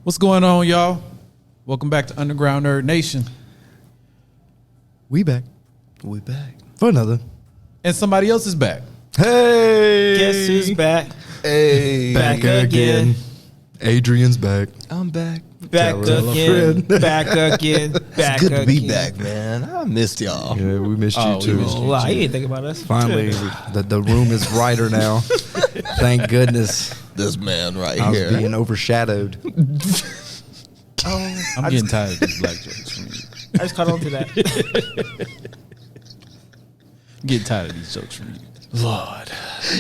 What's going on, y'all? Welcome back to Underground Nerd Nation. We back. We back. For another. And somebody else is back. Hey! Guess who's back? Hey. Back again. Adrian's back. I'm back. Back Tell a again. friend. Back again. Back It's good to be again. back, man. I missed y'all. Yeah, we missed you we too. missed you. Wow, you didn't think about us. Finally, the room is brighter now. Thank goodness. This man right I was here. being overshadowed. I'm getting tired of these black jokes from you. I just caught on to that. I'm getting tired of these jokes from you. Lord.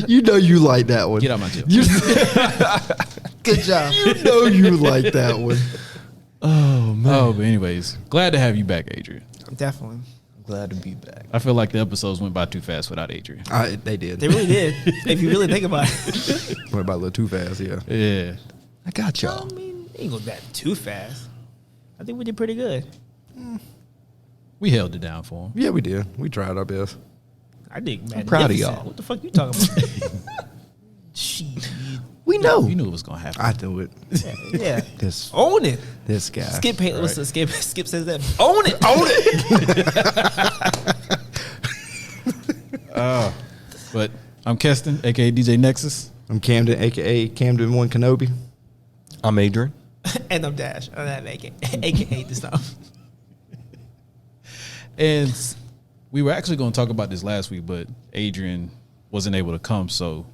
You know you like that one. Get out my jail. Good job. You know you like that one. Oh, man. Oh, but anyways, glad to have you back, Adrian. Definitely. I'm glad to be back. I feel like the episodes went by too fast without Adrian. They did. They really did. If you really think about it. Went by a little too fast, yeah. Yeah. I got y'all. I mean, it ain't go that too fast. I think we did pretty good. We held it down for him. Yeah, we did. We tried our best. I think magnificent. proud of y'all. What the fuck you talking about? Shit. We know. You knew it was going to happen. I knew it. Yeah. This Own it. this guy. Skip, what's the Skip? Skip says that. Own it. Own it. But I'm Keston, a.k.a. DJ Nexus. I'm Camden, a.k.a. Camden 1 Kenobi. I'm Adrian. And I'm Dash. I'm that AKA this time. And we were actually going to talk about this last week, but Adrian wasn't able to come, so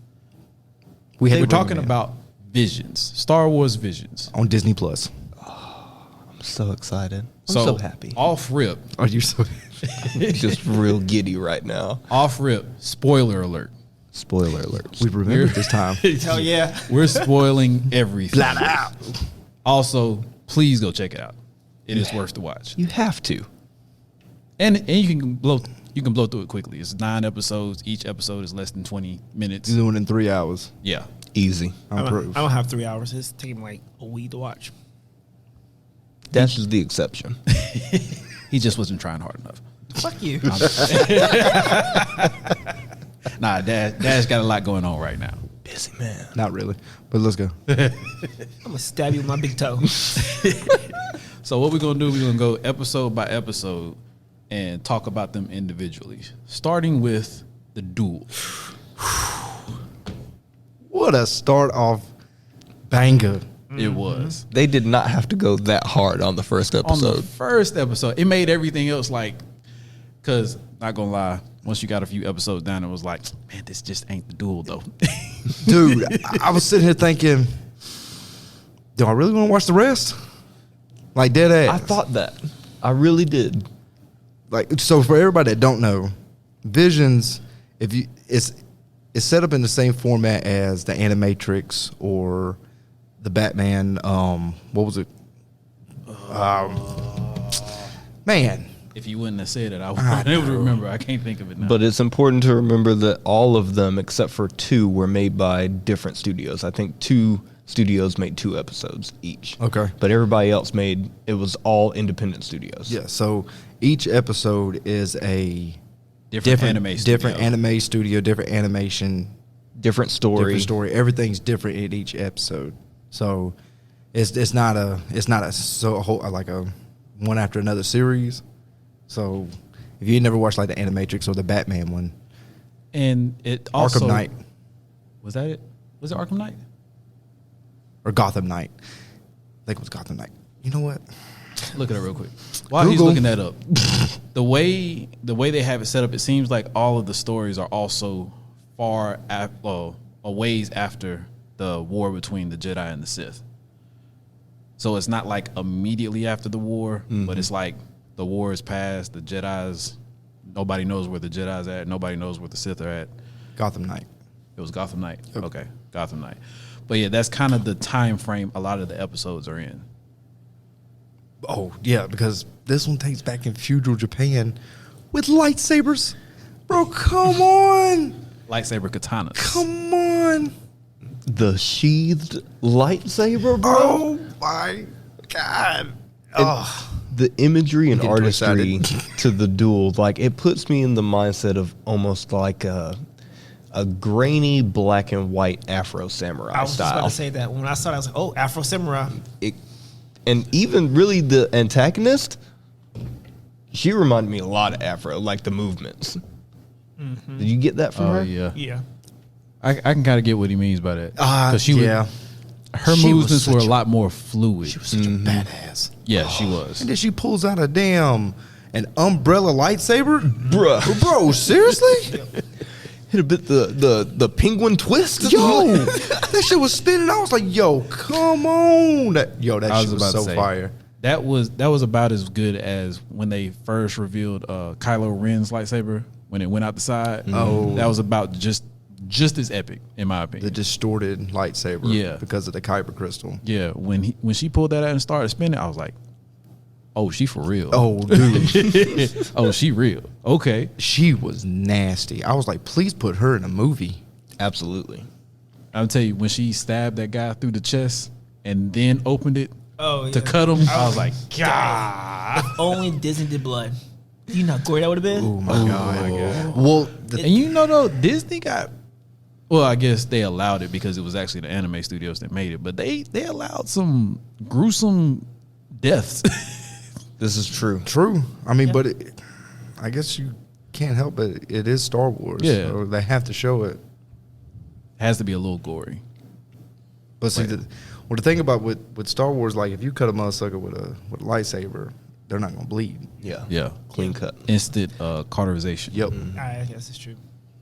we're talking about Visions, Star Wars Visions. On Disney Plus. I'm so excited. I'm so happy. Off rip, Are you so Just real giddy right now. off rip, spoiler alert. Spoiler alerts. we remembered this time. Hell yeah. We're spoiling everything. Flat out. Also, please go check it out. It is worth the watch. You have to. And you can blow through it quickly. It's 9 episodes. Each episode is less than 20 minutes. You're doing it in 3 hours. Yeah. Easy. I Approve. don't have 3 hours. It's taking like a week to watch. Dash is the exception. He just wasn't trying hard enough. Fuck you. Nah, Dad's got a lot going on right now. Busy man. Not really, but let's go. I'm gonna stab you with my big toe. So what we're going to do, we're going to go episode by episode and talk about them individually. Starting with the Duel. What a start off banger. It was. They did not have to go that hard on the first On the episode. first episode, it made everything else like, because, not going to lie, once you got a few episodes down, it was like, man, this just ain't the Duel, though. Dude, I was sitting here thinking, do I really want to watch the rest? Like dead ass. I thought that. I really did. Like, so for everybody that don't know, Visions, it's set up in the same format as the Animatrix or the Batman. What was it? Man, If you wouldn't have said it, I would have been able to remember. I can't think of it now. But it's important to remember that all of them, except for 2, were made by different studios. I think 2 studios made 2 episodes each. Okay. But everybody else it was all independent studios. yeah. So each episode is a different anime studio. different anime studio, different animation, Different story. different story. Everything's different in each episode. So it's not a whole like a one after another series. So if you never watched like the Animatrix or the Batman one, And it also... Arkham Knight Was that it? Was it Arkham Knight? or Gotham Knight, I think it was Gotham Knight. You know what? Look at it real quick. While he's Google. looking that up, the way they have it set up, it seems like all of the stories are also a ways after the war between the Jedi and the Sith. So it's not like immediately after the war, but it's like the war is past. The Jedi's, nobody knows where the Jedi's at. Nobody knows where the Sith are at. Gotham Knight. It was Gotham Knight. Yep. Okay, Gotham Knight. But yeah, that's kind of the time frame a lot of the episodes are in. Oh yeah, because this one takes back in feudal Japan with lightsabers. Bro, come on. Lightsaber katanas. Come on. The sheathed lightsaber, bro. Oh my God. The imagery and getting artistry excited. to the Duel, like it puts me in the mindset of almost like a grainy black and white Afro samurai I was just about style. to say that. When I saw it, I was like, oh, Afro Samurai. And even really the antagonist, she reminded me a lot of Afro, like the movements. Did you get that from her? Yeah. Yeah. I can kind of get what he means by that. Yeah. Her She was movements were a such a- lot more fluid. She was such a badass. Yeah, she was. And then she pulls out an umbrella lightsaber? Bruh. Bro, seriously? Hit a bit the penguin twist. Yo, that shit was spinning. I was like, yo, come on. That shit was so fire. That was about as good as when they first revealed Kylo Ren's lightsaber when it went out the side. Oh. That was about just as epic, in my opinion. The distorted lightsaber. Yeah. Because of the kyber crystal. Yeah, when she pulled that out and started spinning, I was like, "Oh, she for real." Oh, dude. Oh, she real. Okay. She was nasty. I was like, please put her in a movie. Absolutely. I'll tell you, when she stabbed that guy through the chest and then opened it Oh, to yeah. cut him, I was like, God. If only Disney did blood. Do you know how gory that would have been? Oh, my God. Well, And you know though, Disney got. Well, I guess they allowed it because it was actually the anime studios that made it, but they allowed some gruesome deaths. This is true. true. I mean, but I guess you can't help it. It is Star Wars. Yeah. So they have to show it. Has to be a little gory. But see, the thing about with Star Wars, like if you cut a motherfucker with a lightsaber, they're not gonna bleed. Yeah. Yeah. Clean cut. Instant cauterization. Yep. I guess it's true.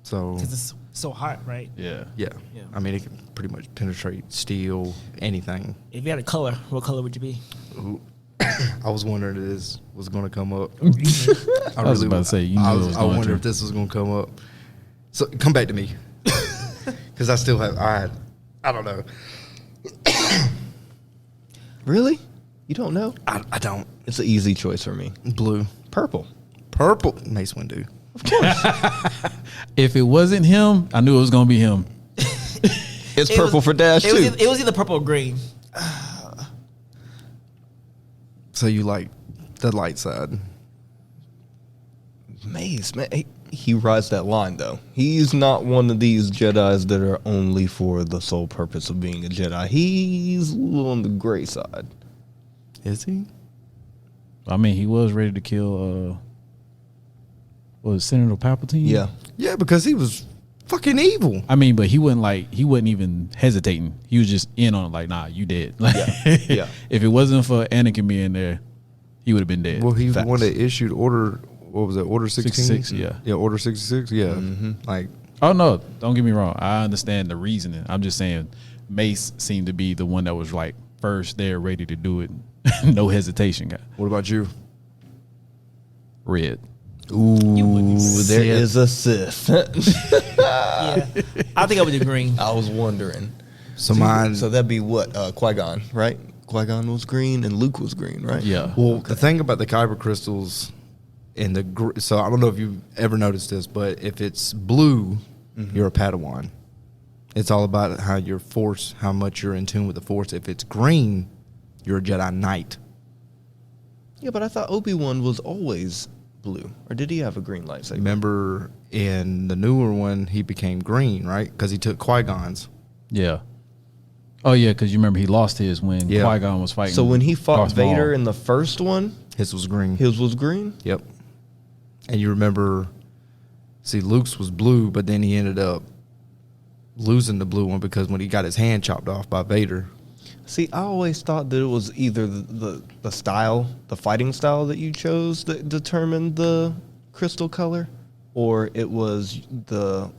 So Because it's so hot, right? Yeah. yeah. Yeah. I mean, it can pretty much penetrate steel, anything. If you had a color, what color would you be? I was wondering if this was gonna come up. I was about to say, you knew it was I going wonder to. if this was gonna come up. So come back to me, because I still have. I don't know. Really? You don't know? I don't. It's an easy choice for me. Blue, Purple. purple. Mace Windu. If it wasn't him, I knew it was going to be him. It's purple for Dash too. It was either purple or green. So you like the light side? Mace, man, he rides that line though. He's not one of these Jedis that are only for the sole purpose of being a Jedi. He's a little on the gray side. Is he? I mean, he was ready to kill, what was it, Senator Palpatine? Yeah. Yeah, because he was fucking evil. I mean, but he wasn't even hesitating. He was just in on it, like, nah, you dead. Like, Yeah. If it wasn't for Anakin being there, he would have been dead. Well, he was the Facts. one that issued order. What was it? Order 16? 66, yeah. Yeah, Order 66. Yeah. Like, Oh no, don't get me wrong. I understand the reasoning. I'm just saying Mace seemed to be the one that was like first there, ready to do it. No hesitation, guy. what about you? Red. Ooh, there Sith. is a Sith. Yeah. I think I would do green. I was wondering. So mine. So that'd be what? Qui-Gon, right? Qui-Gon was green and Luke was green, right? Yeah. Well, the thing about the kyber crystals and so I don't know if you've ever noticed this, but if it's blue, you're a Padawan. It's all about how your force, how much you're in tune with the force. If it's green, you're a Jedi Knight. Yeah, but I thought Obi-Wan was always blue. Or did he have a green lightsaber? Remember in the newer one, he became green, right? Because he took Qui-Gon's. Yeah. Oh yeah, because you remember he lost his when Yeah. Qui-Gon was fighting. So when he fought Darth Maul. Vader in the first one, His was green. his was green? Yep. And you remember, see, Luke's was blue, but then he ended up losing the blue one because when he got his hand chopped off by Vader. See, I always thought that it was either the style, the fighting style that you chose that determined the crystal color, or it was the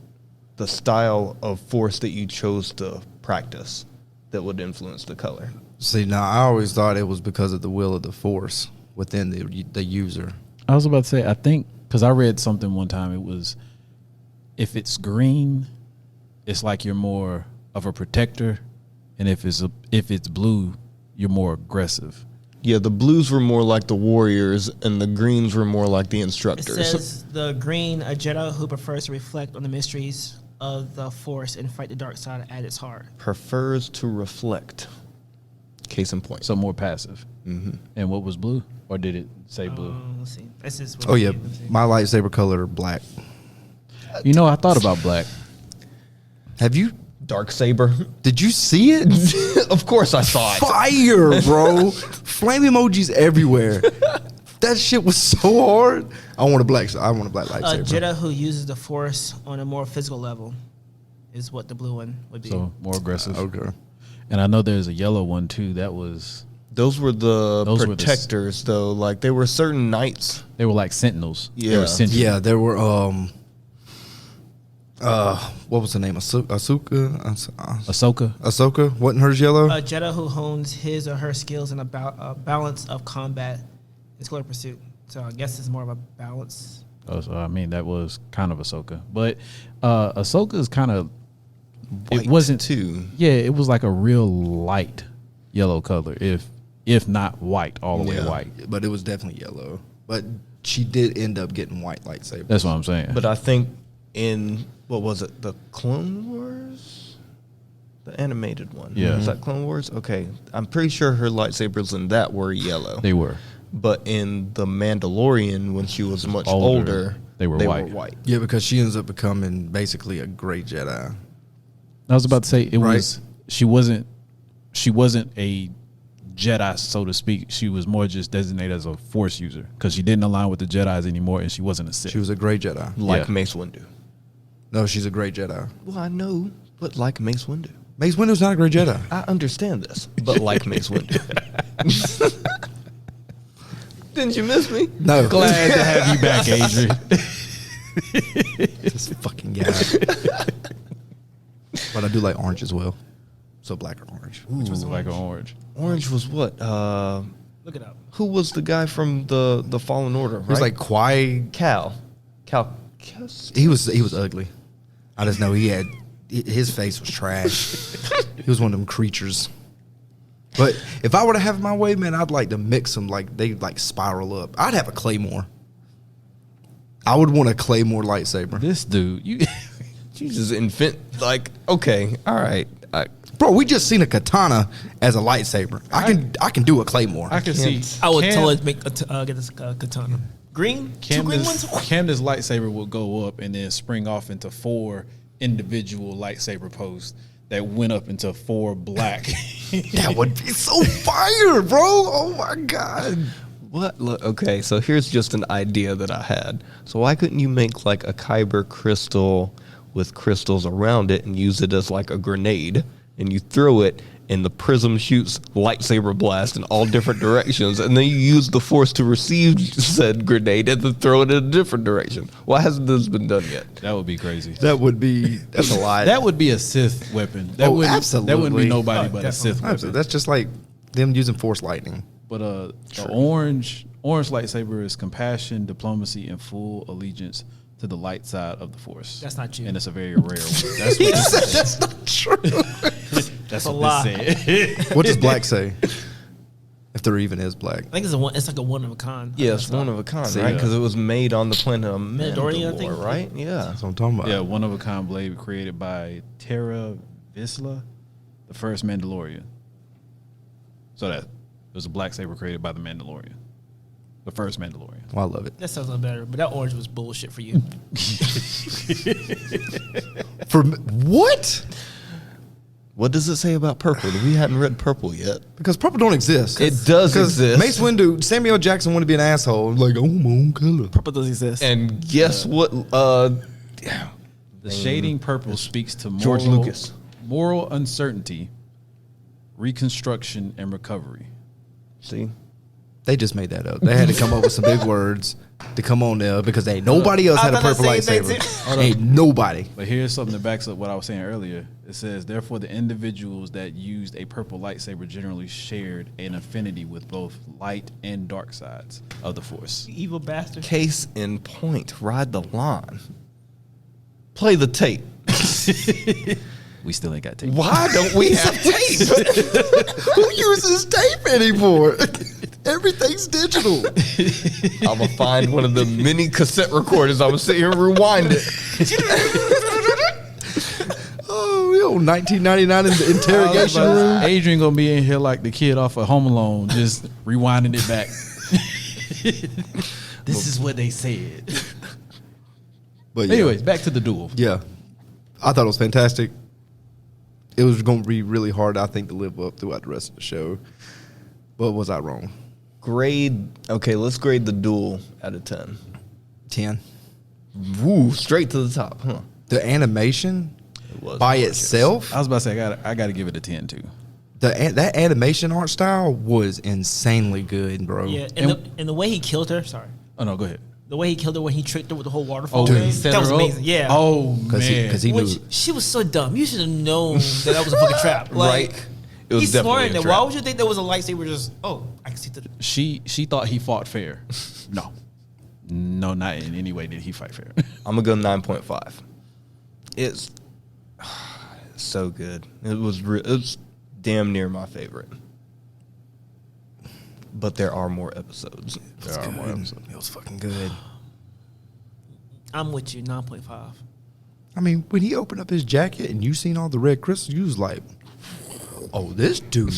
style of force that you chose to practice that would influence the color. See, now I always thought it was because of the will of the force within the user. I was about to say, I think because I read something one time. It was if it's green, it's like you're more of a protector, and if it's blue, you're more aggressive. Yeah, the blues were more like the warriors, and the greens were more like the It instructors. says the green, a Jedi who prefers to reflect on the mysteries of the Force and fight the dark side at its heart. Prefers to reflect. Case in point. So more passive. Mm-hmm. And what was blue, or did it say blue? Let's see. This is what Oh, yeah. let's see. My lightsaber color, black. You know, I thought about black. Have you? Dark saber. Did you see it? Of course I saw it. Fire, bro. flame emojis everywhere. That shit was so hard. I want a black lightsaber. A Jedi who uses the Force on a more physical level is what the blue one would be. So more aggressive. Okay. And I know there's a yellow one too. That was Those were the Those were the protectors, though. Like, they were certain knights. they were like sentinels. They Yeah. were sentinels. Yeah, there were what was the name? Ahsoka. Ahsoka, wasn't hers yellow? A Jedi who hones his or her skills in a balance of combat is called pursuit. So I guess it's more of a balance. Oh, so, I mean, that was kind of Ahsoka, but Ahsoka is kind of. It White, wasn't too. Yeah, it was like a real light yellow color, if not white, all the way Yeah. white. But it was definitely yellow. But she did end up getting white lightsaber. That's what I'm saying. But I think in, what was it, the Clone Wars? The animated one. Yeah. Was that Clone Wars? Okay. I'm pretty sure her lightsabers in that were yellow. they were. But in The Mandalorian, when she was much Older, older, they were white. Yeah, because she ends up becoming basically a gray Jedi. I was about to say it Right. was. She wasn't a Jedi, so to speak. She was more just designated as a Force user because she didn't align with the Jedi's anymore, and she wasn't a Sith. She was a gray Jedi. like Yeah. Mace Windu. No, she's a gray Jedi. Well, I know, but like Mace Windu. Mace Windu's not a gray Jedi. I understand this, but like Mace Windu. Didn't you miss me? No. Glad to have you back, Adrian. This fucking guy. But I do like orange as well. So black or orange. Which was like an orange. Orange was what? Look it up. Who was the guy from the Fallen Order? He was like Kwai. Cal. He was ugly. I just know his face was trash. He was one of them creatures. But if I were to have it my way, man, I'd like to mix them like they like spiral up. I'd have a claymore. I would want a claymore lightsaber. This dude, you Jesus, infant. Like, okay, all right. Bro, we just seen a katana as a lightsaber. I can do a claymore. I can see. I would Cam- totally get this katana. Green? Two green ones? Camden's lightsaber will go up and then spring off into 4 individual lightsaber posts that went up into 4 black. That would be so fire, bro. Oh my god. What? Look, okay, so here's just an idea that I had. So why couldn't you make like a kyber crystal with crystals around it and use it as like a grenade, and you throw it and the prism shoots lightsaber blast in all different directions, and then you use the Force to receive said grenade and then throw it in a different direction? Why hasn't this been done yet? That would be crazy. That's a lot. That would be a Sith weapon. That wouldn't, That wouldn't be absolutely. nobody but a Sith weapon. That's just like them using force lightning. But the orange lightsaber is compassion, diplomacy, and full allegiance to the light side of the Force. That's not you. And it's a very rare one. That's what That's not true. that's a what lie. this said. What does black say? If there even is black. I think it's like a one of a kind. Yeah, it's one of a kind, See, right? yeah. Because it was made on the planet of Mandalorian, I Mandalore, think. right? Yeah. That's what I'm talking about. Yeah, one of a kind blade created by Terra Visla, the first Mandalorian. So that it was a black saber created by the Mandalorian, the first Mandalorian. Well, I love it. That sounds a little better, but that orange was bullshit for you. What? What does it say about purple? We hadn't read purple yet. Because purple don't exist. It does Because exist. Mace Windu, Samuel Jackson wanted to be an asshole. Like, oh, my own color. Purple does exist. And guess what? The shading purple speaks to George Lucas. moral uncertainty, reconstruction, and recovery. See? They just made that up. They had to come up with some big words to come on there because ain't nobody else had a purple lightsaber. Ain't nobody. But here's something that backs up what I was saying earlier. It says, therefore, the individuals that used a purple lightsaber generally shared an affinity with both light and dark sides of the Force. You evil bastard. Case in point. Ride the line. Play the tape. We still ain't got tape. Why don't we have tape? Who uses tape anymore? Everything's digital. I'm going to find one of the mini cassette recorders. I'm going to sit here and rewind it. Oh, we on 1999 in the interrogation room. Adrian gonna be in here like the kid off of Home Alone, just rewinding it back. This is what they said. But yeah. Anyways, back to the duel. Yeah. I thought it was fantastic. It was going to be really hard, I think, to live up throughout the rest of the show. But was I wrong? Okay, let's grade the Duel out of 10. 10. Woo, straight to the top, huh? The animation was by gorgeous. itself, I was about to say I got to give it a 10 too. that animation art style was insanely good, bro. Yeah, and the way he killed her. Sorry, Oh no, go ahead. the way he killed her when he tricked her with the whole waterfall. Oh, thing, he set that was her up? amazing. Yeah. Oh Because man, he Which, knew. she was so dumb. You should have known that was a fucking trap. Like, Right. It was he's definitely smart a in there. trap. Why would you think there was a lightsaber? Just I can see through. she thought he fought fair. No, not in any way did he fight fair. I'm gonna go 9.5. It's so good. It's damn near my favorite. But there are more episodes. There are more episodes. It was fucking good. I'm with you. 9.5. I mean, when he opened up his jacket and you seen all the red crystals, you was like, "Oh, this dude."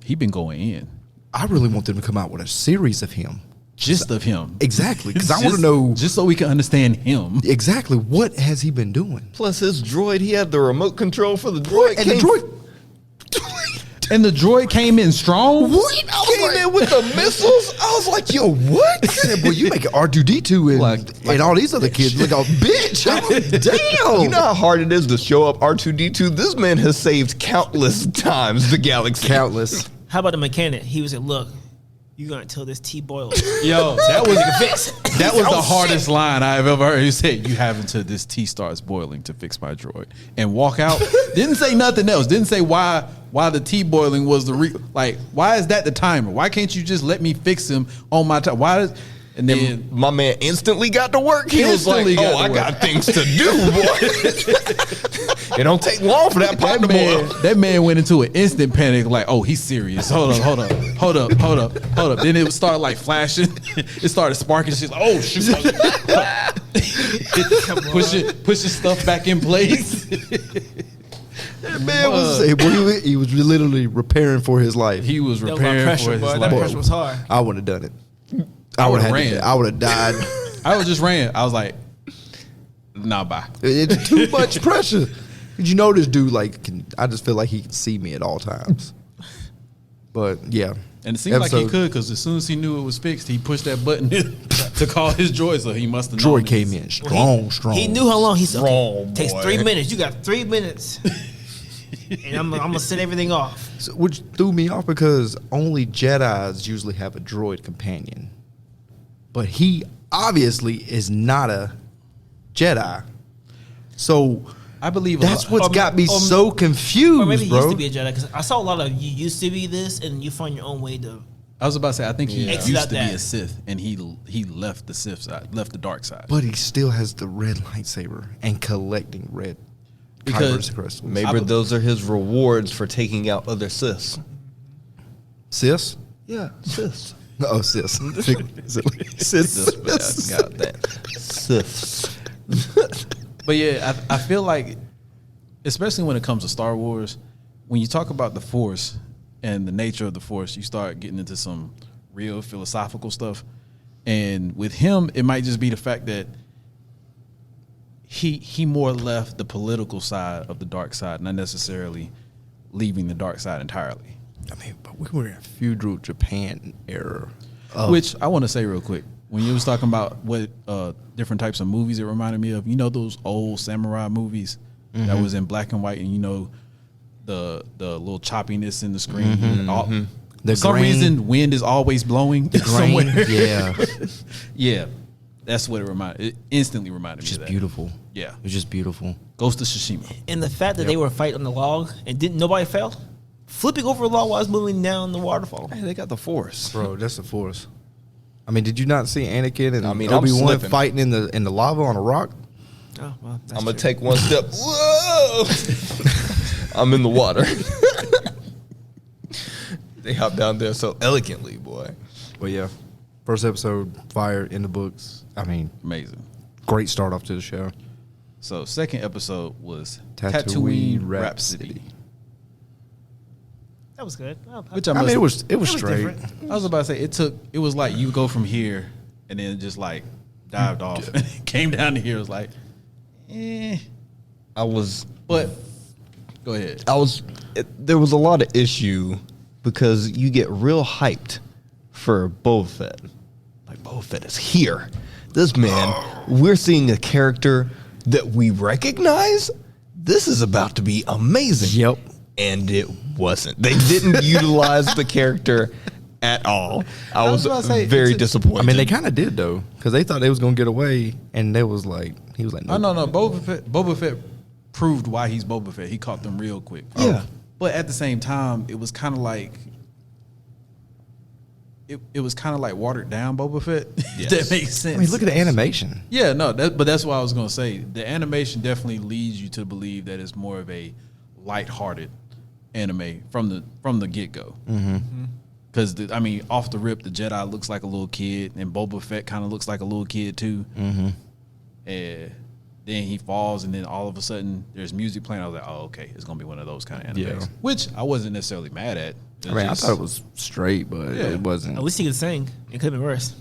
He been going in I really want them to come out with a series of him. just of him. Exactly, because I want Just- to know just so we can understand him. exactly what has he been doing. Plus his droid, he had the remote control for the droid. And the droid. And the droid came in strong. What? came in with the missiles. I was like, "Yo, what?" I said, "Boy, you make it R2D2 and all these other kids look like a bitch." I'm like, damn. You know how hard it is to show up R2D2? This man has saved countless times the galaxy. Countless. How about the mechanic? He was like, "Look, you gonna tell this T boil." Yo, that was fix. that was the Oh, hardest line I've ever heard. He said, "You have until this tea starts boiling to fix my droid," and walk out. Didn't say nothing else. Didn't say why the tea boiling was like why is that the timer? Why can't you just let me fix him on my time? Why? And then My man instantly got to work. He was like, Instantly got to I work. got things to do, boy. It don't take long for that pot to boil. that man went into an instant panic. Like, oh, he's serious. Hold up. Then it would start like flashing. It started sparking. She's like, oh shoot. pushing stuff back in place. That man was he was literally repairing for his life. He was That was repairing my pressure, for his boy. life. That pressure was hard. I would have done it. I would would've have ran. I would have died. I was just ran. I was like, nah, bye. It's too much pressure. Did you know this dude I just feel like he can see me at all times. But yeah. And it seemed like he could because as soon as he knew it was fixed, he pushed that button to call his droid. So he must have known. Droid came in strong. He knew how long. He said, Strong, takes boy. 3 minutes. You got 3 minutes. And I'm gonna set everything off. So, which threw me off because only Jedis usually have a droid companion. But he obviously is not a Jedi. So I believe that's what's got me or- so confused, Or maybe he bro. used to be a Jedi because I saw a lot of you used to be this and you find your own way to. I was about to say, I think he Exit used out to be that. a Sith, and he left the Sith side, left the dark side. But he still has the red lightsaber and collecting red Because- Kyber's crystals. Maybe those are his rewards for taking out other Siths. Sis? Yeah, Siths. Oh, sis. Sis. Got that. Siths. But yeah, I feel like, especially when it comes to Star Wars, when you talk about the Force and the nature of the Force, you start getting into some real philosophical stuff. And with him, it might just be the fact that he more left the political side of the dark side, not necessarily leaving the dark side entirely. I mean, but we were in feudal Japan era. Which I want to say real quick. When you was talking about what different types of movies it reminded me of, you know those old samurai movies that was in black and white, and you know the little choppiness in the screen. For some grain- reason, wind is always blowing somewhere. Yeah. Yeah, that's what it reminded. It instantly reminded me Just of that. beautiful. Yeah, It was just beautiful. Ghost of Tsushima. And the fact that they were fighting on the log and nobody fell, flipping over a log while it's moving down the waterfall. Hey, they got the Force. Bro, that's the Force. I mean, did you not see Anakin and I mean, I'm Obi-Wan slipping. fighting in the lava on a rock? Oh well, that's I'm gonna true. take one step. Whoa! I'm in the water. They hop down there so elegantly, boy. But yeah, first episode, fire in the books. I mean, Amazing. great start off to the show. So second episode was Tatooine Tatooine Rhapsody. That was good. Which I mean, it was was straight. different. I was about to say it was like you go from here and then just like dived off and came down to here. It was like, I was but go ahead. there was a lot of issue because you get real hyped for Boba Fett. Like, Boba Fett is here. This man, we're seeing a character that we recognize. This is about to be amazing. Yep. And it wasn't. They didn't utilize the character at all. I was very disappointed. I mean, they kind of did though, because they thought they was gonna get away, and they was like, he was like, no. Boba Fett proved why he's Boba Fett. He caught them real quick. Yeah. But at the same time, it was kind of like it was kind of like watered down Boba Fett. If that makes sense. I mean, look at the animation. Yeah, no, but that's what I was gonna say. The animation definitely leads you to believe that it's more of a lighthearted anime from the get go. Because I mean, off the rip, the Jedi looks like a little kid, and Boba Fett kind of looks like a little kid too. And then he falls, and then all of a sudden there's music playing. I was like, oh, okay, it's gonna be one of those kind of animes, Yeah. which I wasn't necessarily mad at. I mean, I thought it was straight, but it wasn't. At least he could sing. It could have been worse.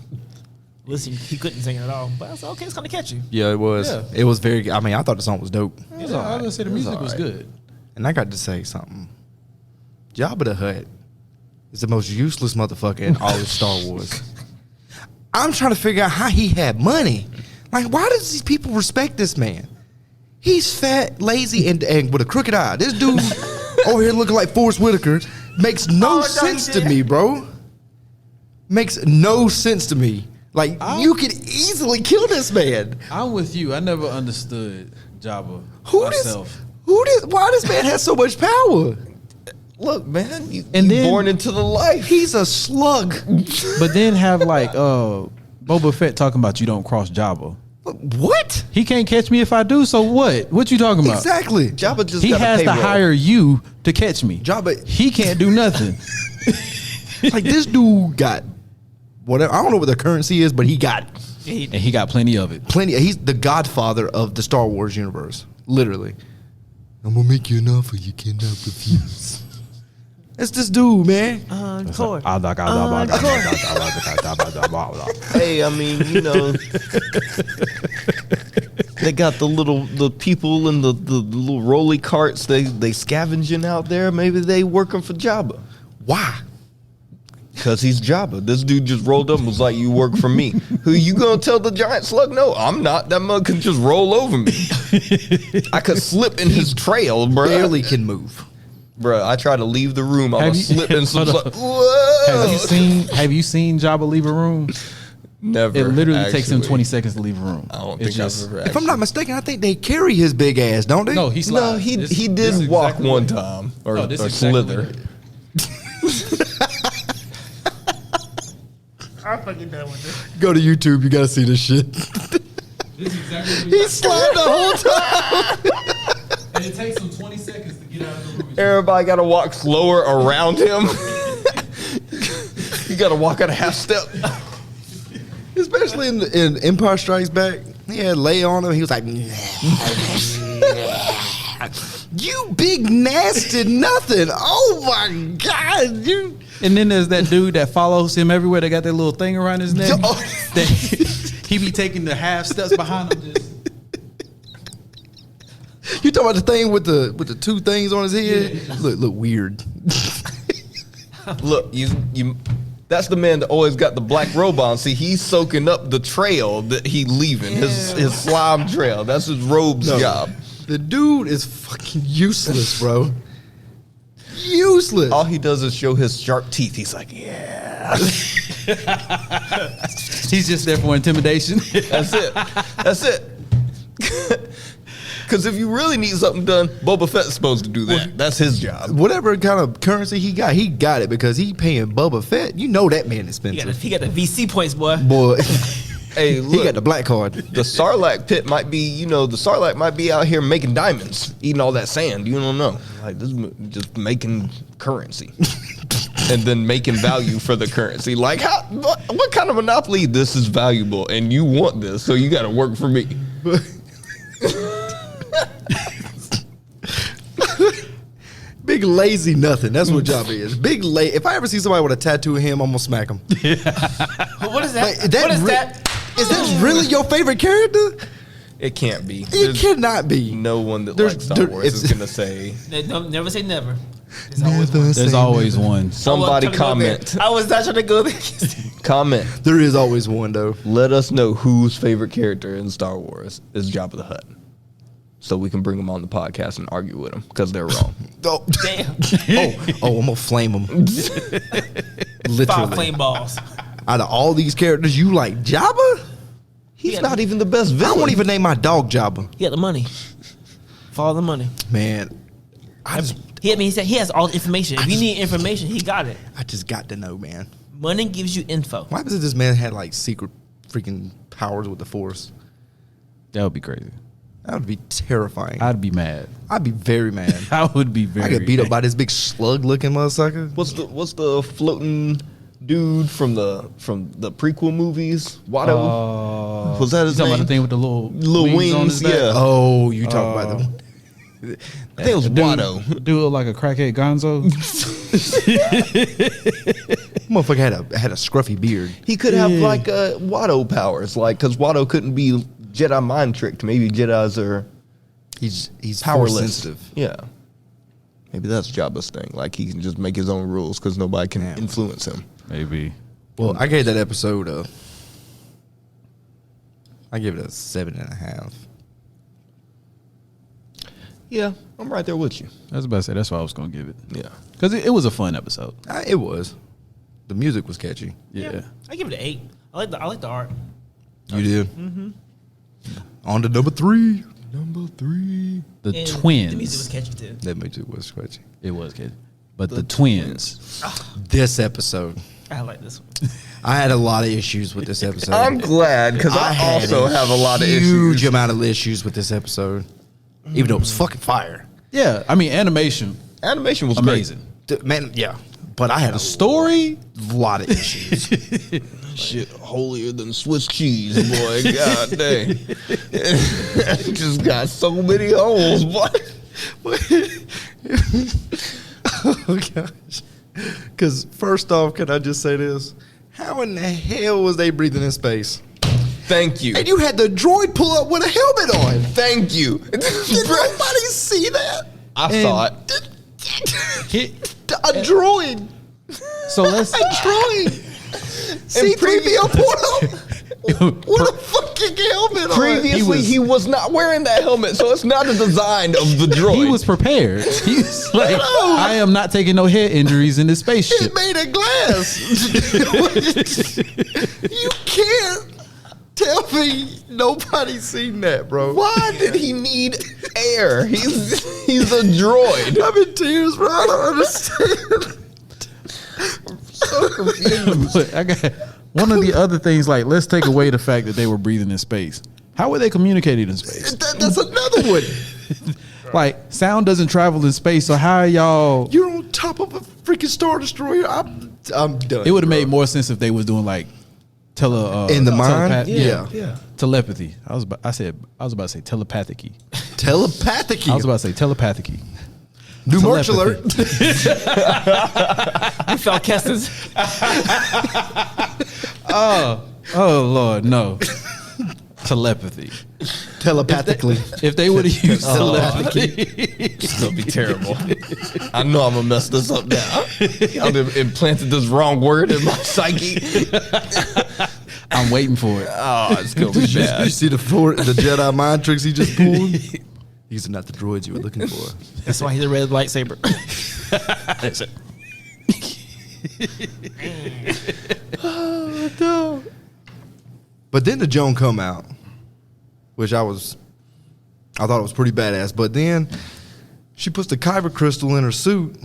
At least he couldn't sing at all. But I was like, okay, it's gonna catch you. Yeah, it was. Yeah. It was very. I mean, I thought the song was dope. I was gonna say the music was good. And I got to say something. Jabba the Hutt is the most useless motherfucker in all of Star Wars. I'm trying to figure out how he had money. Like, why does these people respect this man? He's fat, lazy, and with a crooked eye. This dude over here looking like Forrest Whitaker makes no sense to me, bro. Makes no sense to me. Like, you could easily kill this man. I'm with you. I never understood Jabba myself. Why this man has so much power? Look, man, you And then- born into the life. He's a slug. But then have like Boba Fett talking about you don't cross Jabba. What? He can't catch me if I do. So what? What you talking about? Exactly. Jabba just He got has a to payroll. hire you to catch me. Jabba, He can't do nothing. like this dude got whatever. I don't know what the currency is, but he got And he got plenty of it. plenty. He's the godfather of the Star Wars universe, literally. I'm gonna make you an offer you cannot refuse. It's this dude, man. Encore. Hey, I mean, you know, they got the people in the little rolly carts. They scavenging out there. Maybe they working for Jabba. Why? Because he's Jabba. This dude just rolled up and was like, you work for me. Who you gonna tell the giant slug? No, I'm not. That mug can just roll over me. I could slip in his trail, bro. Barely can move. Bro, I try to leave the room. I'm Have gonna you- slip in some. Hold on. Whoa! Have you seen Jabba leave a room? Never. It literally takes him actually. 20 seconds to leave a room. I don't It's think I've ever. If I'm not mistaken, I think they carry his big ass, don't they? No, he slides. No, he This did is walk exactly one what- time or, No, this or is exactly slither. what I'm fucking done with this. Go to YouTube. You gotta see this shit. This is exactly what He slid the whole time. And it takes him 20 seconds to get out of the room. Everybody got to walk slower around him. You got to walk at a half step. Especially in Empire Strikes Back. He had Leia on him. He was like, you big nasty nothing. Oh my God. You. And then there's that dude that follows him everywhere. They got that little thing around his neck. That he be taking the half steps behind him. Just, You talking about the thing with the two things on his head? Yeah. Look weird. Look, you. That's the man that always got the black robe on. See, he's soaking up the trail that he leaving, his slime trail. That's his robe's job. The dude is fucking useless, bro. Useless. All he does is show his sharp teeth. He's like, yeah. he's just there for intimidation. That's it. That's it. Because if you really need something done, Boba Fett's supposed to do that. That's his job. Whatever kind of currency he got it because he paying Bubba Fett. You know that man He expensive. got the VC points, boy. Boy, Hey, he look, got the black card. the Sarlacc pit might be, the Sarlacc might be out here making diamonds, eating all that sand. You don't know. Like, this is just making currency. And then making value for the currency. Like, what kind of monopoly? This is valuable, and you want this, so you got to work for me. Big lazy nothing. That's what Jabba is. Big If I ever see somebody with a tattoo of him, I'm gonna smack him. What is that? Like, What is that? Is that really your favorite character? It can't be. It There's cannot be. no one that There's- likes Star there- Wars is it's- going to say, Never say never. There's always one. Somebody comment. I was not trying to go there. Comment. There is always one though. Let us know whose favorite character in Star Wars is Jabba the Hutt, so we can bring them on the podcast and argue with them because they're wrong. Oh, Damn. I'm gonna flame them. 5 Literally. flame balls. Out of all these characters, you like Jabba? He's not even the best villain. I won't even name my dog Jabba. He had the money. Follow the money. Man, I He said he has all the information. If you need information, he got it. just got to know, man. Money gives you info. What happens if this man had like secret freaking powers with the Force? That would be crazy. That would be terrifying. I'd be mad. I'd be very mad. I would be very. I get beat up by this big slug-looking motherfucker. What's the floating dude from the prequel movies? Watto. Was that his You talking name? about the thing with the little Wings, on his back? yeah. Oh, you talking about them? I think it was Watto. Dude look like a crackhead Gonzo. Motherfucker had a scruffy beard. He could have like Watto powers, like because Watto couldn't be Jedi mind tricked. Maybe Jedi's are He's powerless. Force sensitive. Yeah, maybe that's Jabba's thing. Like he can just make his own rules because nobody can Yeah. influence him. Maybe. Well, I gave that episode I give it a 7.5. Yeah, I'm right there with you. I was about to say that's what I was gonna give it. Yeah, Because it was a fun episode. It was. The music was catchy. Yeah. I give it an 8. I like the art. You did. Mm-hmm. On to number 3. Number 3. The And twins. The music was catchy too. That music was catchy. It was good. But the twins. This episode, I like this one. I had a lot of issues with this episode. I'm glad because I had also have a lot of huge issues. amount of issues with this episode, even though it was fucking fire. Yeah. I mean, animation. Animation was Amazing. Man, yeah, but I had a Story. lot of issues. great. Shit holier than Swiss cheese, boy. God dang, just got so many holes, boy. Oh gosh. Because first off, can I just say this? How in the hell was they breathing in space? Thank you. And you had the droid pull up with a helmet on. Thank you. Did nobody see that? I saw it. A droid. So let's. A droid. C-3PO pulled up with a fucking helmet on. Previously, he was not wearing that helmet, so it's not a design of the droid. He was prepared. He's like, I am not taking no head injuries in this spaceship. It made of glass. You can't tell me nobody seen that, bro. Why did he need air? He's a droid. I'm in tears, bro. I don't understand. I'm so confused. But I got one of the other things. Like, let's take away the fact that they were breathing in space. How were they communicating in space? That's another one. Like, sound doesn't travel in space. So how are y'all? You're on top of a freaking Star Destroyer. I'm done. It would have bro. made more sense if they was doing like In the mind? telepath- Yeah. telepathy. I was about to say telepathic-y. Telepathic. I was about to say telepathic-y. New March Telepathy. alert. You felt Keston's. Oh Lord, no. Telepathy. Telepathically. If they would have used telepathy, It's gonna be terrible. I know I'm gonna mess this up now. I've implanted this wrong word in my psyche. I'm waiting for it. Oh, it's gonna be You bad. see the Jedi mind tricks he just pulled? These are not the droids you were looking for. That's why he's a red lightsaber. That's it. But then the Joan come out, which I thought it was pretty badass. But then she puts the kyber crystal in her suit,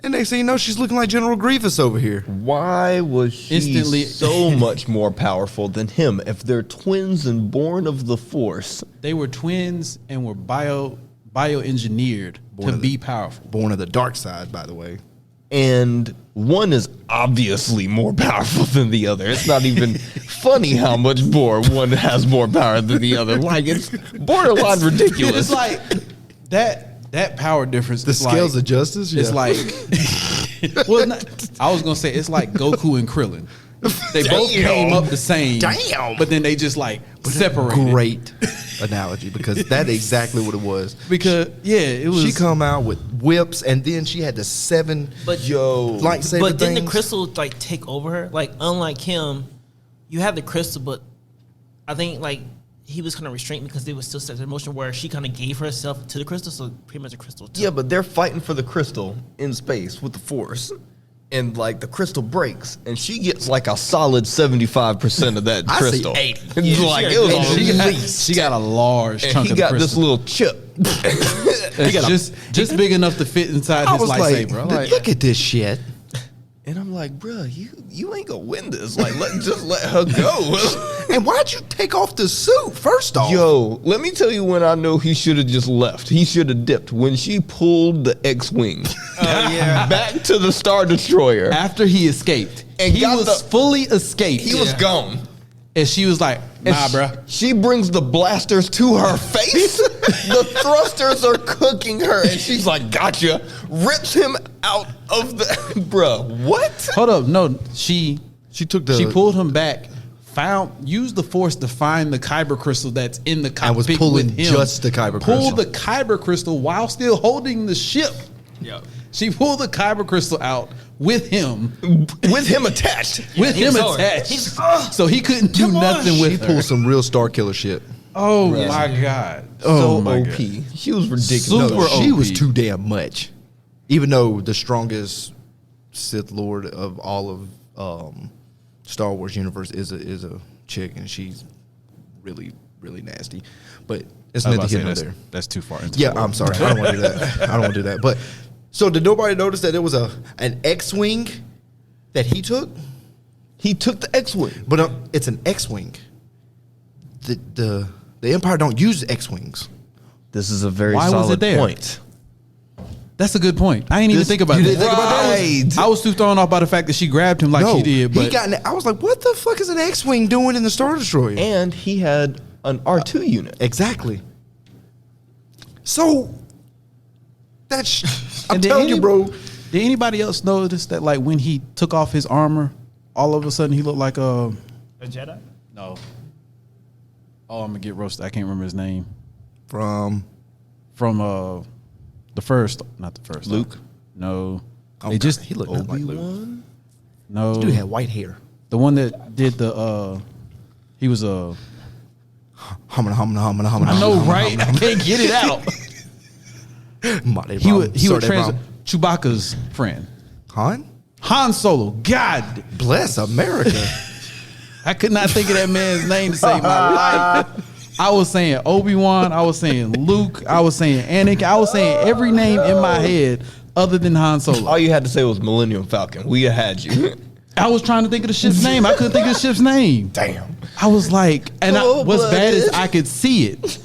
and next thing you know, she's looking like General Grievous over here. Why was she Instantly- so much more powerful than him? If they're twins and born of the Force, They were twins and were bioengineered to be powerful. Born of the dark side, by the way. and one is obviously more powerful than the other. It's not even funny how much more one has more power than the other. Like, it's borderline ridiculous. It's like that power difference. The is scales like, of justice? It's Yeah. like, well, I was gonna say it's like Goku and Krillin. They both came up the same. Damn. But then they just like separated. Great. analogy because that's exactly what it was. Because it was. She come out with whips, and then she had the 7 lightsaber But didn't the things. crystal like take over her? Like unlike him, you have the crystal, but I think like he was kind of restrained because they was still set in motion where she kind of gave herself to the crystal, so pretty much the crystal. Yeah, but they're fighting for the crystal in space with the Force. And like the crystal breaks, and she gets like a solid 75% of that I see crystal. 80. It's like it was she, at got, least. she got a large And chunk he of got the this crystal. little chip. It's just big enough to fit inside I his was like, lightsaber. I'm like, look at this shit. And I'm like, bruh, you ain't gonna win this. Like, just let her go. And why'd you take off the suit first off? Yo, let me tell you when I know he should have just left. He should have dipped when she pulled the X-wing back to the Star Destroyer. after he escaped, And he got was fully escaped. He was gone. And she was like, And nah, bruh. She brings the blasters to her face. The thrusters are cooking her, and she's like, "Gotcha!" Rips him out of the bruh. What? Hold up. No, she took the. she pulled him back, used the force to find the kyber crystal that's in the cockpit and was pulling with him. just the kyber crystal. Pulled the kyber crystal while still holding the ship. Yeah. She pulled the kyber crystal out with him. With him attached. With he him was over. attached. He's- So he couldn't do Come on. nothing She with her. pulled some real Star Killer shit. Oh my God. So Oh my OP. God. She was ridiculous. Super No, she OP. was too damn much. Even though the strongest Sith Lord of all of Star Wars universe is a chick, and she's really nasty. But it's I was neither about to say here nor that's, there. that's too far into Yeah, the I'm sorry. I don't want to do that. I don't want to do that. But so did nobody notice that there was an X-wing that he took? He took the X-wing. But it's an X-wing. The Empire don't use X-wings. This is a very Why was it solid there? point. That's a good point. I ain't even think about you that. didn't think about that? Right. I was too thrown off by the fact that she grabbed him like she did. But I was like, what the fuck is an X-wing doing in the Star Destroyer? And he had an R2 unit. Exactly. So I'm And did telling you, bro. Did anybody else notice that like when he took off his armor, all of a sudden he looked like A Jedi? no. Oh, I'm gonna get roasted. I can't remember his name. From The first, not the first. Luke? No. Oh, They just God, he looked nothing like Luke. Obi-Wan? no. This dude had white hair. The one that did the he was a Humming. I know, right? I can't get it out. He would Chewbacca's friend. Han Solo. God, Bless America. I could not think of that man's name to save my life. I was saying Obi-Wan, I was saying Luke, I was saying Anakin, I was saying every name in my head other than Han Solo. All you had to say was Millennium Falcon. We had you. I was trying to think of the ship's name. I couldn't think of the ship's name. Damn. I was like, what's bad is Cold-blooded. I could see it.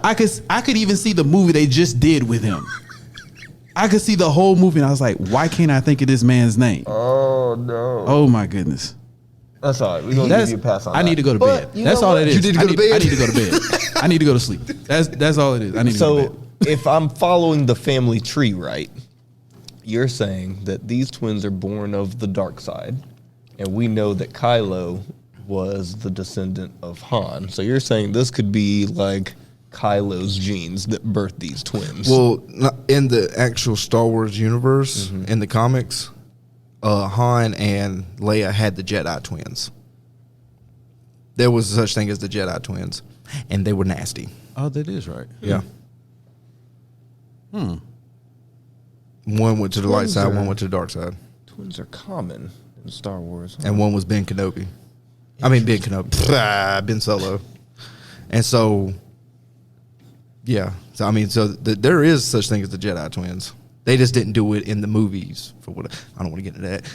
I could even see the movie they just did with him. I could see the whole movie, and I was like, why can't I think of this man's name? Oh, no. Oh my goodness. That's all right. We're going to give you a pass on I that. need to go to But bed. you That's know all what? it is. You need to go to bed? I need to go to bed. I need to go to sleep. That's all it is. I need to go to So bed. if I'm following the family tree right, you're saying that these twins are born of the dark side, and we know that Kylo was the descendant of Han. So you're saying this could be like Kylo's genes that birthed these twins. Well, in the actual Star Wars universe, in the comics, Han and Leia had the Jedi twins. There was such thing as the Jedi twins, and they were nasty. Oh, that is right. Yeah. One went to the light Twins side, are- one went to the dark side, twins are common in Star Wars. and one was Ben Kenobi. I mean Ben Kenobi, Ben Solo. And so, yeah. So I mean, there is such thing as the Jedi twins. They just didn't do it in the movies for what I don't want to get into that.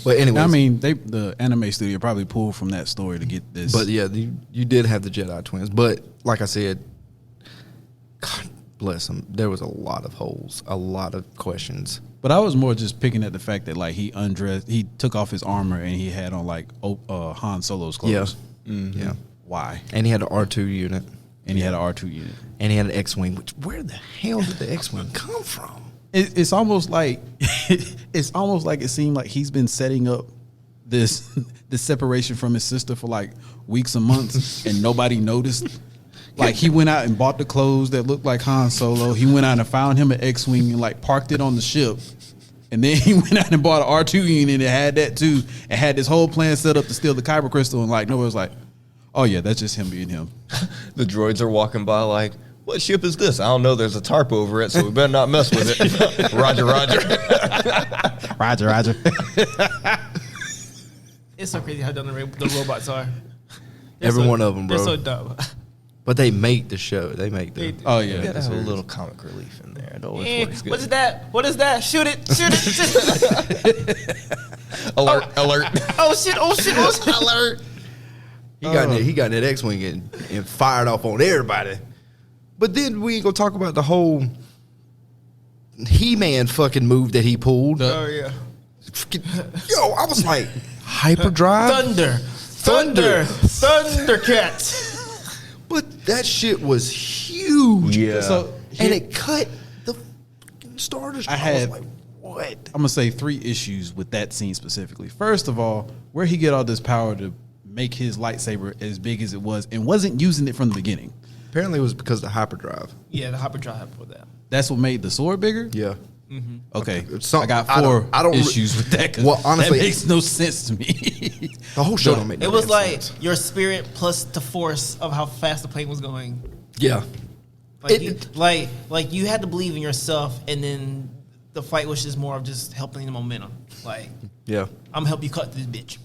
But anyway, I mean, the anime studio probably pulled from that story to get this. but yeah, you did have the Jedi twins. But like I said, God bless them. There was a lot of holes, a lot of questions. But I was more just picking at the fact that like he took off his armor and he had on like Han Solo's clothes. Yeah. Why? And he had an R2 unit, And he had an R2 unit. and he had an X-wing. Which where the hell did the X-wing come from? It's almost like it seemed like he's been setting up this this separation from his sister for like weeks and months, and nobody noticed. Like he went out and bought the clothes that looked like Han Solo. He went out and found him an X-wing and like parked it on the ship. And then he went out and bought an R2 unit and it had that too, and had this whole plan set up to steal the Kyber crystal. And like nobody was like, "Oh yeah, that's just him being him." The droids are walking by like, what ship is this? I don't know. There's a tarp over it, so we better not mess with it. Roger, roger. Roger, Roger. It's so crazy how dumb the robots are. Every one of them, bro. They're so dumb. But they make the show. They make the. Oh You yeah, gotta have a little comic relief in there. It always Eh, works good. what is that? What is that? Shoot it! Shoot it! Shoot it. Alert, alert. Oh shit! Oh shit! Oh shit! Alert. He got in that X-wing and fired off on everybody. But then we ain't gonna talk about the whole He-Man fucking move that he pulled. Oh yeah. Yo, I was like, hyperdrive? Thunder! Thundercats! But that shit was huge. Yeah. So And it cut the fucking Star Destroyer. I had- was like, what? I'm gonna say 3 issues with that scene specifically. First of all, where he get all this power to make his lightsaber as big as it was and wasn't using it from the beginning. Apparently it was because of the hyperdrive. Yeah, the hyperdrive for that. That's what made the sword bigger? Yeah. Okay. Some- I got I 4 don't- I don't re- issues with that because Well, honestly- that makes no sense to me. The whole show don't make no It was damn like sense. your spirit plus the force of how fast the plane was going. Yeah. Like, It- like you had to believe in yourself, and then the fight was just more of just helping the momentum. Like, Yeah. I'm gonna help you cut this bitch.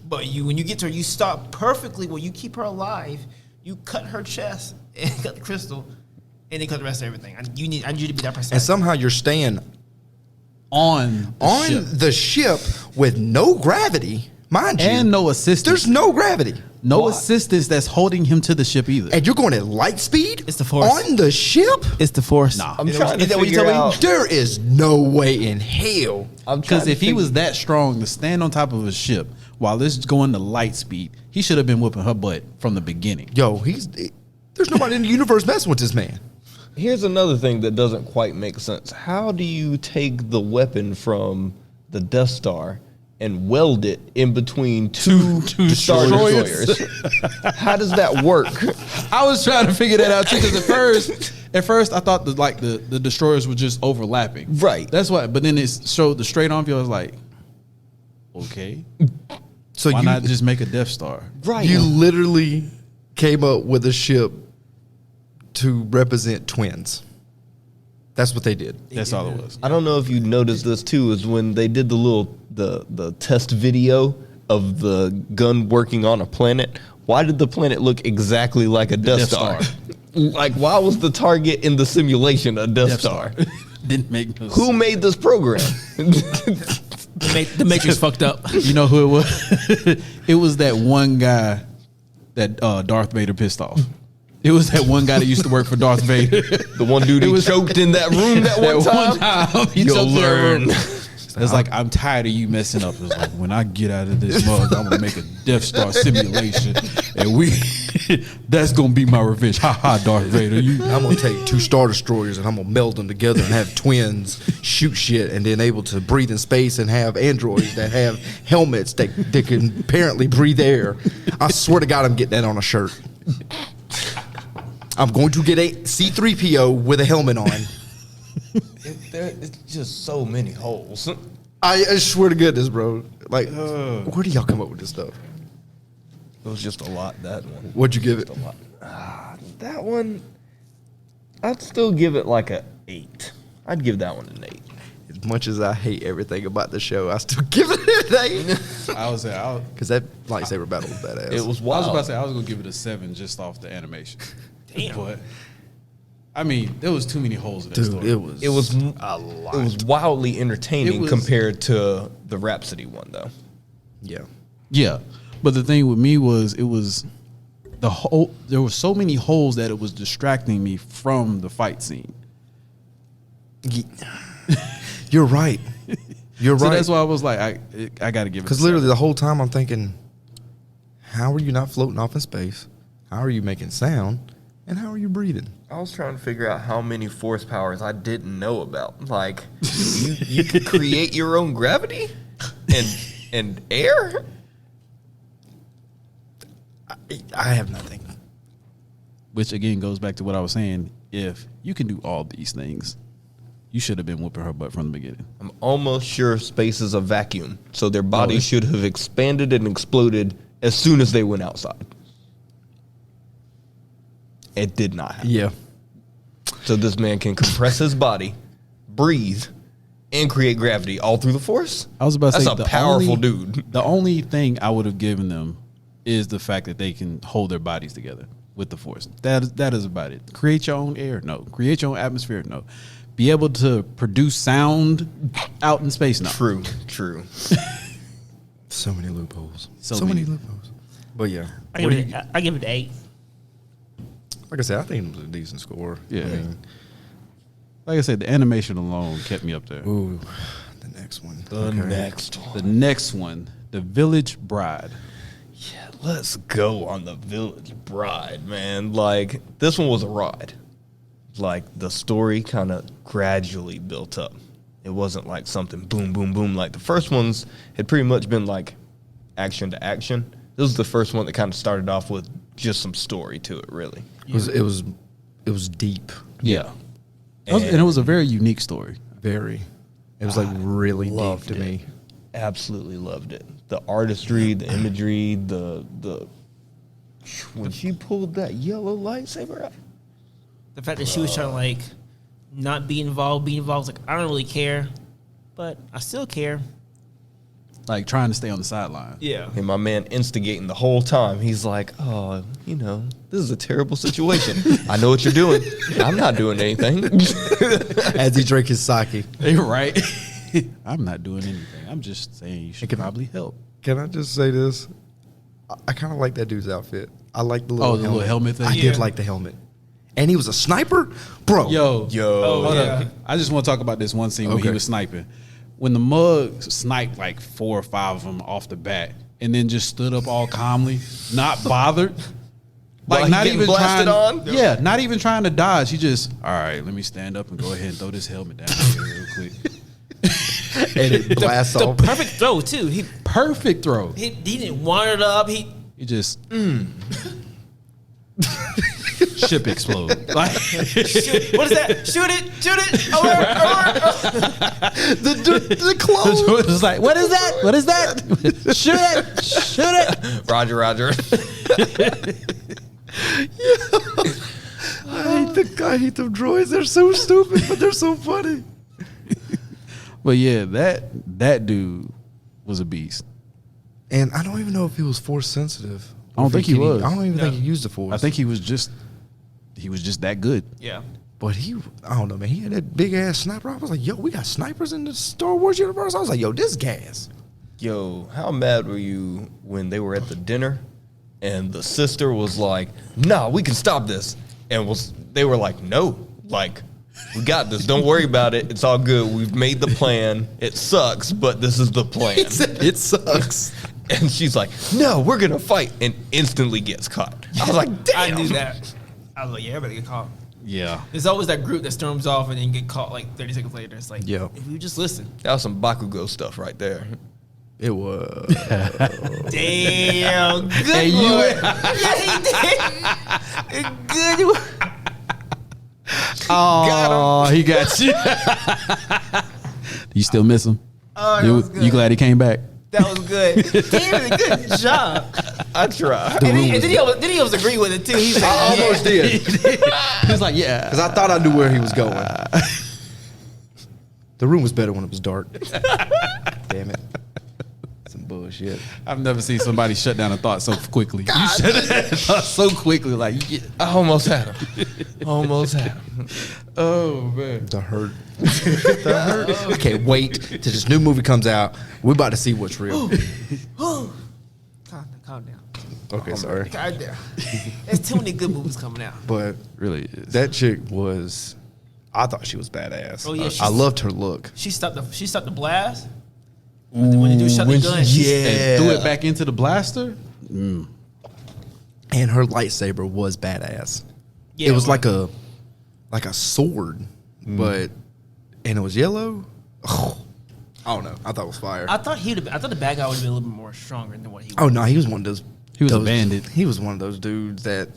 But when you get to her, you stop perfectly where you keep her alive. You cut her chest and cut the crystal, and then cut the rest of everything. I need you to be that person. And somehow you're staying on on the ship with no gravity, mind you. and no assistance. There's no gravity. no Why? assistance that's holding him to the ship either. And you're going at light speed? It's the Force. On the ship? It's the force. Nah. I'm trying to Is that what you figure told me? out. There is no way in hell. Because if he was that strong to stand on top of a ship while it's going to light speed, he should have been whooping her butt from the beginning. Yo, there's nobody in the universe messing with this man. Here's another thing that doesn't quite make sense. How do you take the weapon from the Death Star and weld it in between two Star destroyers? Destroyers? How does that work? I was trying to figure that out too because at first I thought the destroyers were just overlapping. Right. That's why. But then it showed the straight on view. I was like, okay, So why you not just make a Death Star? Right. you literally came up with a ship to represent twins. That's what they did. That's all it was. I don't know if you noticed this too, is when they did the test video of the gun working on a planet. Why did the planet look exactly like a Death Star? Like, why was the target in the simulation a Death Star? Didn't make no Who sense. made this program? The Matrix fucked up. You know who it was? It was that one guy that Darth Vader pissed off. It was that one guy that used to work for Darth Vader. The one dude who choked in that room that one time? he You'll choked in that learn. room. It's like, I'm tired of you messing up. It's like, when I get out of this mug, I'm gonna make a Death Star simulation, and that's gonna be my revenge. Ha ha, Darth Vader. I'm gonna take 2 Star Destroyers and I'm gonna meld them together and have twins shoot shit and then able to breathe in space and have androids that have helmets that can apparently breathe air. I swear to God, I'm getting that on a shirt. I'm going to get a C-3PO with a helmet on. It's just so many holes. I swear to goodness, bro. Like, where do y'all come up with this stuff? It was just a lot, that one. What'd you give it? A lot. That one, I'd still give it like a 8. I'd give that one an 8. As much as I hate everything about the show, I still give it an 8. I was saying, Because that lightsaber battle was badass. It was I was wild. about to say I was gonna give it a 7 just off the animation. Damn. But I mean, there was too many holes in that Dude, story. it was a lot. It was wildly entertaining It was- compared to the Rhapsody one, though. yeah. Yeah, but the thing with me was it was the whole. There were so many holes that it was distracting me from the fight scene. You're right. You're So right. that's why I was like, I got to give it. Because literally the whole time I'm thinking, how are you not floating off in space? How are you making sound? And how are you breathing? I was trying to figure out how many force powers I didn't know about. Like, you could create your own gravity? And and air. I have nothing. Which again goes back to what I was saying. If you can do all these things, you should have been whooping her butt from the beginning. I'm almost sure space is a vacuum, so their bodies should have expanded and exploded as soon as they went outside. It did not happen. Yeah. So this man can compress his body, breathe, and create gravity all through the Force? I was about to say that's a powerful dude. The only thing I would have given them is the fact that they can hold their bodies together with the Force. That is about it. Create your own air? No. Create your own atmosphere? No. Be able to produce sound out in space? No. True. So many loopholes. So many many. loopholes. But yeah. I give it an 8. Like I said, I think it was a decent score. Yeah. I mean, Like I said, the animation alone kept me up there. ooh, the next one. Next one. The next one, The Village Bride. Yeah, let's go on the Village Bride, man. Like, this one was a ride. Like, the story kind of gradually built up. It wasn't like something boom, boom, boom. Like, the first ones had pretty much been like action to action. This was the first one that kind of started off with just some story to it, really. It was deep. Yeah. And it was a very unique story. Very. It was like really deep to me. Absolutely loved it. The artistry, the imagery, the when she pulled that yellow lightsaber out. The fact that she was trying to like not be involved, like I don't really care, but I still care. Like trying to stay on the sideline. Yeah. And my man instigating the whole time. He's like, oh, this is a terrible situation. I know what you're doing. I'm not doing anything. As he drank his sake. You're right. I'm not doing anything. I'm just saying you should probably help. Can I just say this? I kind of like that dude's outfit. I like the little Oh, the little helmet thing? I Yeah. did like the helmet. And he was a sniper? Bro. Yo. Oh, Hold yeah. up. I just want to talk about this one scene when he Okay. was sniping. When the mug sniped like 4 or 5 of them off the bat and then just stood up all calmly, not bothered. While Like he not getting even blasted trying. on? Yeah, not even trying to dodge. He just, all right, let me stand up and go ahead and throw this helmet down here real quick. And it blasts The off. perfect throw too. Perfect throw. He didn't want it up. He just ship explode. Like shoot, what is that? Shoot it! Alert! the clothes. it's like, what is that? What is that? Shoot it! Roger. I hate them droids. They're so stupid, but they're so funny. But yeah, that dude was a beast. And I don't even know if he was force sensitive. I don't think he was. I don't even No. think he used the force. I think he was just that good. Yeah. But I don't know, man. He had that big ass sniper. I was like, yo, we got snipers in the Star Wars universe. I was like, yo, this gas. Yo, how mad were you when they were at the dinner and the sister was like, nah, we can stop this. And they were like, no, like, we got this. Don't worry about it. It's all good. We've made the plan. It sucks, but this is the plan. It sucks. And she's like, no, we're going to fight. And instantly gets caught. I was like, damn. I knew that. I was like, yeah, everybody get caught. Yeah. There's always that group that storms off and then get caught like 30 seconds later. It's like, Yeah. if you just listen. That was some Bakugo stuff right there. It was. Damn, good Hey, you- boy. Yeah, he did. Good. Oh, he got you. You still miss him? Oh, that was good. You glad he came back? That was good. Damn, good job. I tried. And then he was agreeing with it too. He's like, I almost did. He was like, yeah. Because I thought I knew where he was going. The room was better when it was dark. Damn it. Some bullshit. I've never seen somebody shut down a thought so quickly. You shut down a thought so quickly, like, yeah. I almost had him. Almost had him. Oh man. The hurt. The hurt. I can't wait till this new movie comes out. We're about to see what's real. calm down. Okay, sorry. Calm down. There's too many good movies coming out. But Really is. that chick was, I thought she was badass. Oh, yeah, I loved her look. She stopped the blast. When the dude shot the gun, And threw it back into the blaster. And her lightsaber was badass. Yeah, it was well- like a sword, and it was yellow. Oh, I don't know. I thought it was fire. I thought the bad guy would have been a little bit more stronger than what he was. Oh no, he was one of those. He was a bandit. He was one of those dudes that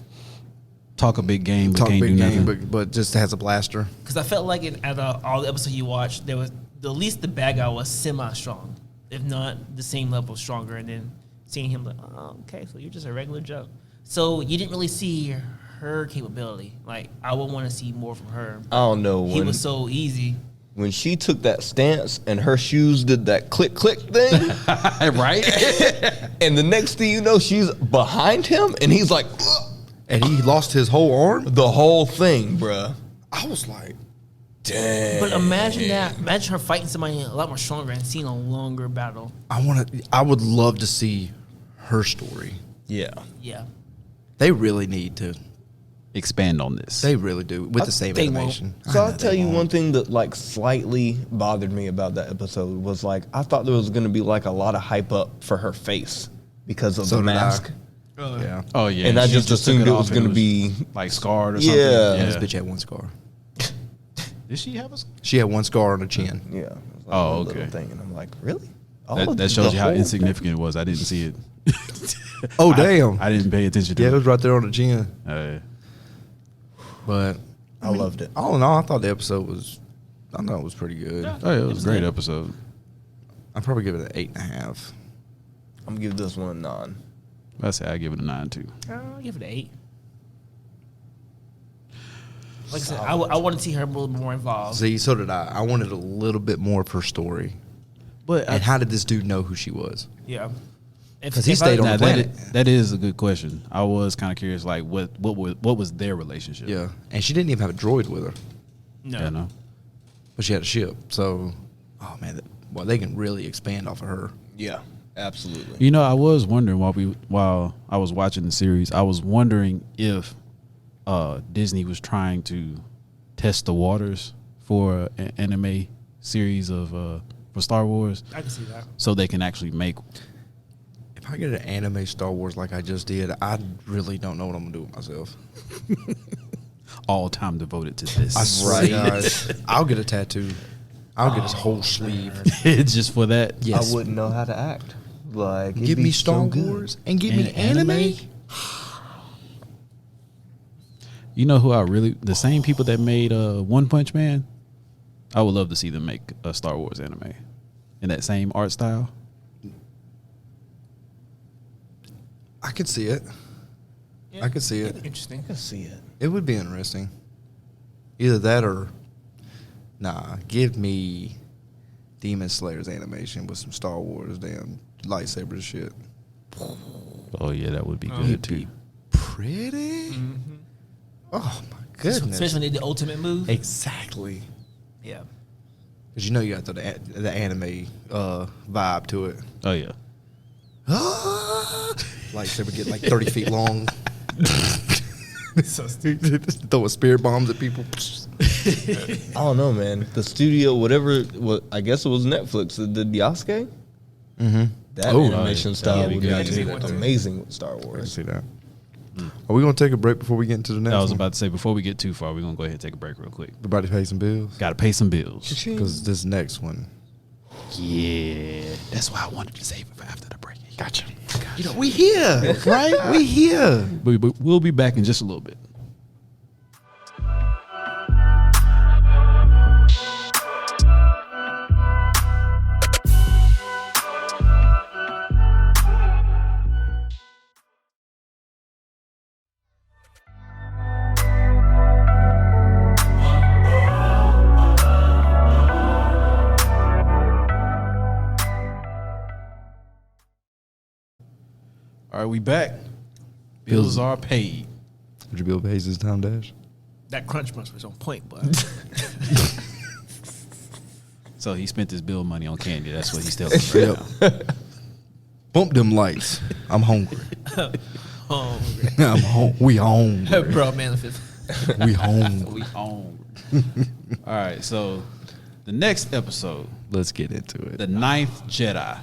Talk a big game, but talk can't big do game, nothing. but just has a blaster. Because I felt like out of all the episodes you watched, there was at least the bad guy was semi-strong, if not the same level stronger. And then seeing him like, oh, okay, so you're just a regular Joe. So you didn't really see her capability. Like I would want to see more from her. I don't know. He was so easy. When she took that stance and her shoes did that click click thing, Right? and the next thing you know, she's behind him, and he's like, ugh, And he lost his whole arm. the whole thing, bruh. I was like, Dang. But imagine that. Imagine her fighting somebody a lot more stronger and seeing a longer battle. I would love to see her story. Yeah. Yeah. They really need to. Expand on this. They really do with the same they animation. So I I'll know tell they you won't. one thing that like slightly bothered me about that episode was like I thought there was gonna be like a lot of hype up for her face because of So the did I. mask. Yeah. Oh yeah, And I she just took assumed it off was and gonna be like scarred or Yeah. something. And this bitch had one scar. Did she have a? She had one scar on her chin. Yeah. It was like Oh, one little okay. Thing. And I'm like, really? All That, of that shows the you how whole insignificant it was. I didn't see it. Oh damn! I didn't pay attention to Yeah, it it. was right there on the chin. But thing? I loved it. all in all, I thought the episode was. I thought it was pretty good. Oh, yeah, it was a great episode. I'd probably give it an 8.5. I'm gonna give this one a 9. I say I give it a 9 too. I'll give it an 8. Like I said, I want to see her a little bit more involved. See, so did I. I wanted a little bit more of her story. But And how did this dude know who she was? Yeah. Because he stayed on now, the planet. that is a good question. I was kind of curious, like what was their relationship? Yeah, and she didn't even have a droid with her, No. Yeah, no. but she had a ship. So, oh man, well, they can really expand off of her. Yeah, absolutely. You know, I was wondering while I was watching the series, I was wondering if Disney was trying to test the waters for an anime series of for Star Wars, I can see that. so they can actually make. If I get an anime Star Wars like I just did, I really don't know what I'm gonna do with myself. All time devoted to this. I swear, guys, I'll get a tattoo. I'll get his whole sleeve. Just for that. Yes, I wouldn't know how to act. Like, it'd give be me so Star good. Wars and give And me anime. anime? You know who the same people that made One Punch Man? I would love to see them make a Star Wars anime in that same art style. I could see it. Yeah. I could see it. Interesting. I can see it. It would be interesting. Either that or, give me Demon Slayer's animation with some Star Wars damn lightsaber and shit. Oh yeah, that would be good It'd too. be pretty. Oh my goodness! Especially when they did the ultimate move. Exactly. Yeah. Because you know you got the anime vibe to it. Oh yeah. Lightsaber get like 30 feet long. So stupid. Throwing spirit bombs at people. I don't know, man. The studio, whatever, I guess it was Netflix that did Yasuke. Mm-hmm. That Oh, animation yeah. style Yeah, would yeah, be yeah, yeah. amazing with Star I can Wars. see that. Are we gonna take a break before we get into the next I was one? about to say before we get too far, we're gonna go ahead and take a break real quick. Everybody pay some bills. Got to pay some bills. Because this next one. Yeah, that's why I wanted to save it for after the break. Gotcha. You know, we here, right? We here. But we'll be back in just a little bit. All right, we back. Bills are paid. Would you bill pays this time, Dash? That crunch punch was on point, but So he spent his bill money on candy. That's what he's telling us right Yep. now. Bump them lights. I'm hungry. oh, We hungry. bro, man, if We hungry. We on. All right, so the next episode, Let's get into it. the 9th Jedi,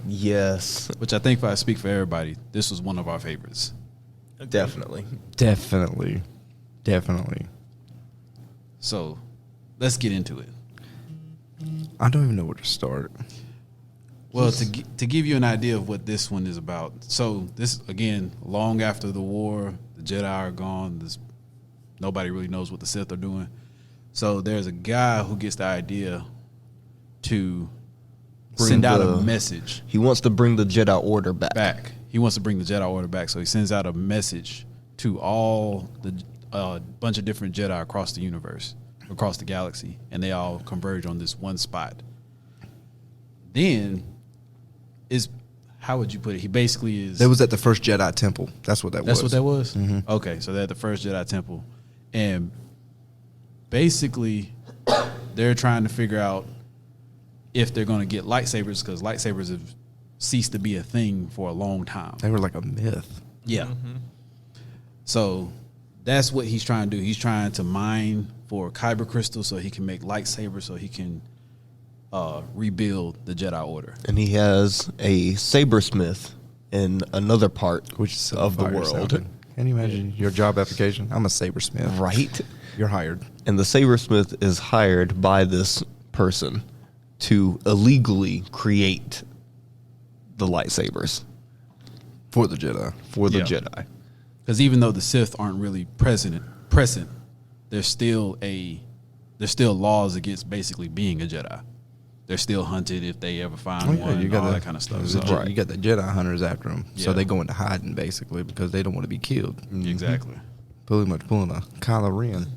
Yes, which I think if I speak for everybody, this was one of our favorites. definitely. Definitely. So let's get into it. I don't even know where to start. Well, to give you an idea of what this one is about. So this, again, long after the war, the Jedi are gone. Nobody really knows what the Sith are doing. So there's a guy who gets the idea to send out a message. He wants to bring the Jedi Order back. He wants to bring the Jedi Order back. So he sends out a message to all the bunch of different Jedi across the universe, across the galaxy, and they all converge on this one spot. Then how would you put it? He basically is. That was at the first Jedi temple. That's what that was. That's what that was? Mm-hmm. Okay, so they're at the first Jedi temple. And basically, they're trying to figure out if they're going to get lightsabers, because lightsabers have ceased to be a thing for a long time. They were like a myth. Yeah. Mm-hmm. So that's what he's trying to do. He's trying to mine for kyber crystals so he can make lightsabers, so he can rebuild the Jedi Order. And he has a sabersmith in another part of the world. Sounding. Can you imagine your job application? I'm a sabersmith. Right. You're hired. And the sabersmith is hired by this person to illegally create the lightsabers For the Jedi. for the Yeah. Jedi. Because even though the Sith aren't really present, there's still laws against basically being a Jedi. They're still hunted if they ever find one. You got all that kind of stuff. So, You got the Jedi hunters after them. So Yeah. they go into hiding, basically, because they don't want to be killed. exactly. Pretty much pulling a Kylo Ren.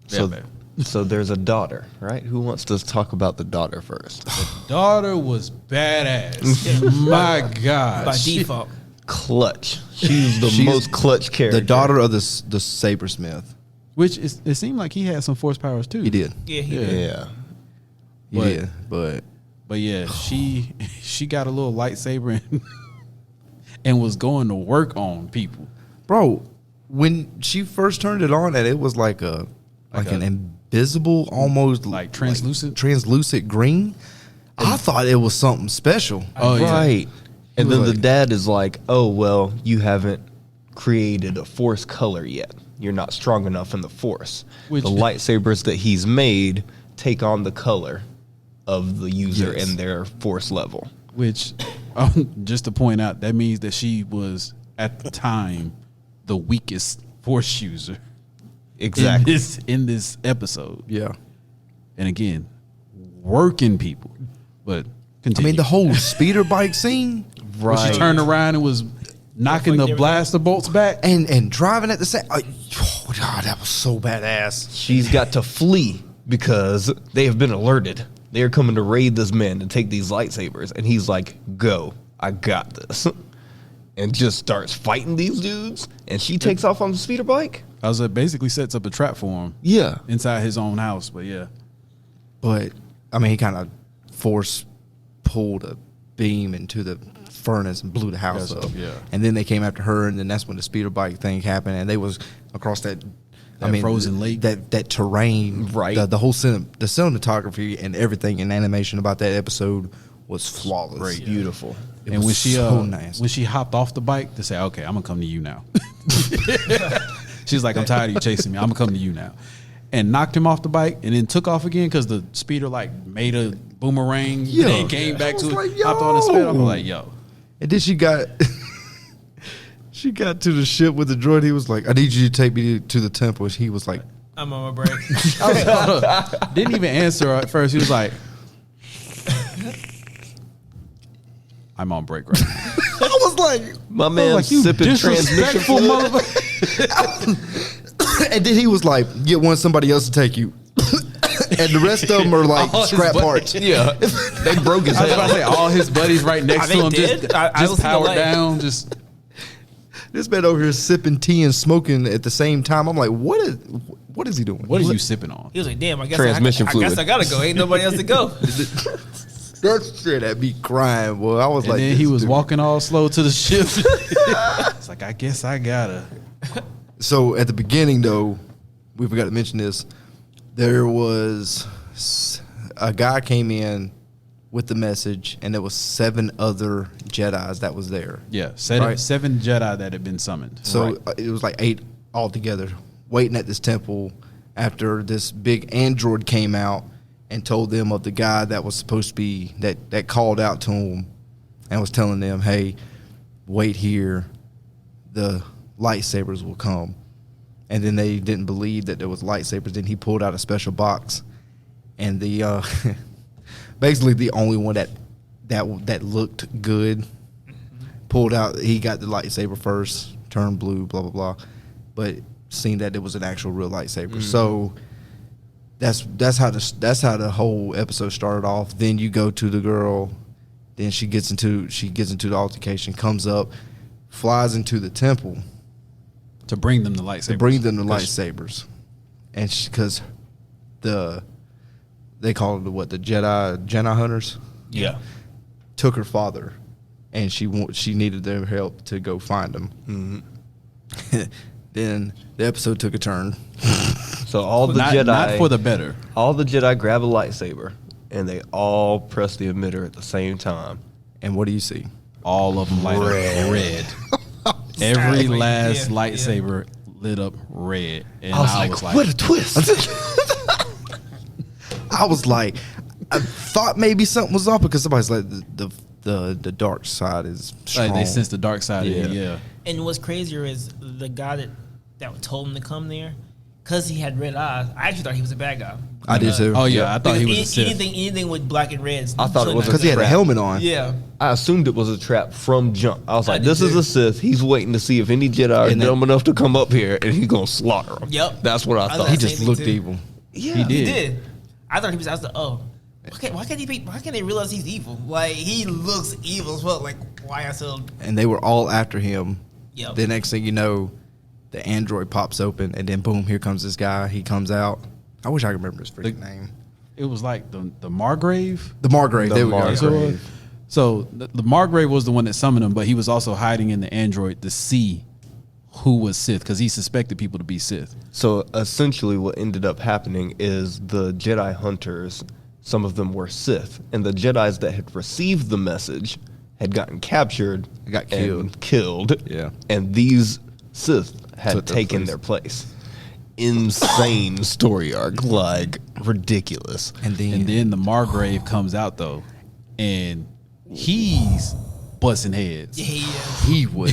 So, man. so there's a daughter, right? Who wants to talk about the daughter first? Daughter was badass. My God. By default. Clutch. She's the most clutch character. The daughter of the sabersmith. Which it seemed like he had some force powers too. He did. Yeah, he Yeah. did. Yeah. He But- did. But yeah, she got a little lightsaber and was going to work on people. bro, when she first turned it on, and it was like an invisible, almost Like translucent? translucent green. I thought it was something special. Oh, yeah. Right. And was then the like- dad is like, oh, well, you haven't created a force color yet. You're not strong enough in the force. Which- the lightsabers that he's made take on the color of the user Yes. and their force level. Which, just to point out, that means that she was at the time the weakest force user Exactly. in this episode. Yeah. And again, working people. But I continue. mean, the whole speeder bike scene when she turned around and was knocking the blaster bolts back. and driving at the same. Oh, God, that was so badass. She's got to flee because they have been alerted. They are coming to raid this man and take these lightsabers. And he's like, go, I got this. And just starts fighting these dudes. And she takes off on the speeder bike. I was basically sets up a trap for him Yeah. inside his own house. But yeah, But I mean, he kind of force pulled a beam into the furnace and blew the house Yeah, up. yeah. And then they came after her, and then that's when the speeder bike thing happened, and they was across that. frozen lake. that terrain, Right. The whole the cinematography and everything in animation about that episode was flawless. Great. Beautiful. It and was so nice. when she hopped off the bike to say, "Okay, I'm gonna come to you now," she's like, "I'm tired of you chasing me. I'm gonna come to you now," and knocked him off the bike, and then took off again because the speeder like made a boomerang. Yeah. And then came back I to was it, like, hopped on the speed. I'm yo. like, "Yo, And then she got she got to the ship with the droid. He was like, "I need you to take me to the temple." And he was like, I'm on my break. I was like, didn't even answer her at first. He was like, "I'm on break right now." I was like, My man like, you sipping transmission disrespectful fluid. motherfucker. and then he was like, "Get one somebody else to take you." And the rest of them are like All his scrap buddies- parts. Yeah. They broke his I was about to head. say all his buddies right next Are to they him, dead? I just listened to powered Lake. down, just. This man over here sipping tea and smoking at the same time. I'm like, what is he doing? What are you sipping on? He was like, damn, I guess Transmission I fluid. guess I gotta go. Ain't nobody else to go. That shit had me crying, boy. I was And like, then this he was dude. walking all slow to the ship. It's like, I guess I gotta. So at the beginning, though, we forgot to mention this. There was a guy came in with the message, and there was 7 other Jedis that was there. Yeah, Right. 7 Jedi that had been summoned. So it was like 8 altogether, waiting at this temple after this big android came out and told them of the guy that was supposed to be that called out to him and was telling them, "Hey, wait here. The lightsabers will come." And then they didn't believe that there was lightsabers. Then he pulled out a special box, and the basically the only one that looked good pulled out. He got the lightsaber first, turned blue, blah blah blah, but seen that it was an actual real lightsaber. So that's how the whole episode started off. Then you go to the girl. Then she gets into the altercation, comes up, flies into the temple. To bring them the lightsabers. And because they call it the Jedi hunters. Yeah. Took her father, and she needed their help to go find him. Mm-hmm. Then the episode took a turn. So all the Not Jedi, for the better. all the Jedi grab a lightsaber, and they all press the emitter at the same time. And what do you see? All of them light up red. Every Exactly. last Yeah, lightsaber lit up red. And I was like, what a twist. I was like, I thought maybe something was off because somebody's like, the dark side is strong. like they sense the dark side of it, yeah. And what's crazier is the guy that told him to come there, because he had red eyes. I actually thought he was a bad guy. I did too. Oh, yeah, I thought he was a Because Sith. anything with black and red. I thought it was Because he had a trap. helmet on. Yeah. I assumed it was a trap from jump. I was I like, did this is too. a Sith. He's waiting to see if any Jedi are And then- dumb enough to come up here, and he's going to slaughter them. Yep. That's what I I thought. thought He Same just thing looked too. evil. Yeah. He did. He did. I thought he was. I was like, oh, why can't they realize he's evil? Like he looks evil as well. Like why I said, And they were all after him. Yep. The next thing you know, the android pops open, and then boom, here comes this guy. He comes out. I wish I could remember his freaking name. It was like the Margrave. The Margrave. The There we go. Margrave. So the Margrave was the one that summoned him, but he was also hiding in the android to see who was Sith because he suspected people to be Sith. So essentially, what ended up happening is the Jedi hunters, some of them were Sith, and the Jedis that had received the message had gotten captured, Got and killed. killed. Yeah. And these Sith had Took their taken place. their place. Insane story arc, like ridiculous. And And then the Margrave comes out though, and he's busting heads yeah, he is. he was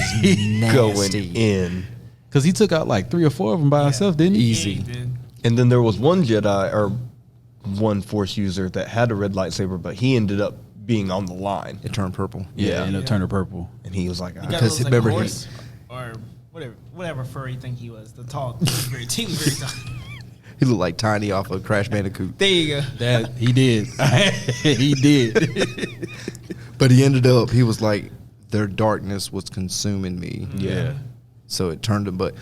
Going nasty. in. because he took out like 3 or 4 of them by himself, didn't he? Easy. Yeah, he did. And then there was one Jedi or one Force user that had a red lightsaber, but he ended up being on the line. It turned purple. Yeah, ended up turning purple. And he was like, He "Ah." got Because those, like, remember a he- horse or whatever furry thing he was. The tall, he was very tall. He looked like Tiny off of Crash Bandicoot. There you go. That he did. He did. But he ended up, he was like, their darkness was consuming me. Yeah. So it turned him. But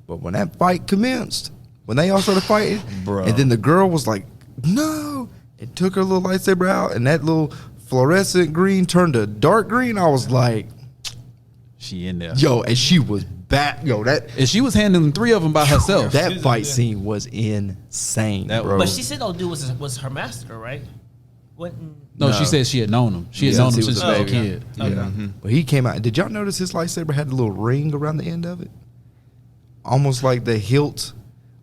when that fight commenced, when they all started fighting, Bro. and then the girl was like, no, it took her little lightsaber out, and that little fluorescent green turned to dark green. I was like, She in there. yo, and she was back. Yo, And she was handling 3 of them by herself. that fight scene was insane, That- bro. But she said, "Oh, dude was her master, right?" No, No. she said she had known him. She had Yeah, known him he since was she was a a baby. kid. Okay. Yeah. But he came out. Did y'all notice his lightsaber had a little ring around the end of it? Almost like the hilt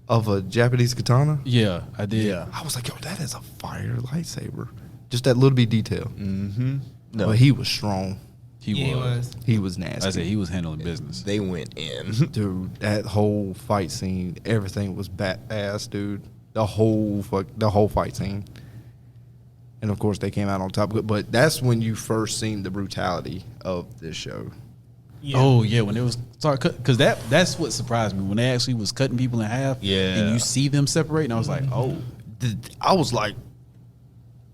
of a Japanese katana. Yeah, I did. Yeah. I was like, yo, that is a fire lightsaber. Just that little bit detail. Mm-hmm. No, But he was strong. He Yeah, he was. was. He was nasty. I said he was handling business. they went in. Dude, that whole fight scene, everything was badass, dude. The whole fight scene. And of course, they came out on top. But that's when you first seen the brutality of this show. Yeah. Oh yeah, when it was because that's what surprised me when they actually was cutting people in half. Yeah. and you see them separating. I was like, oh, I was like,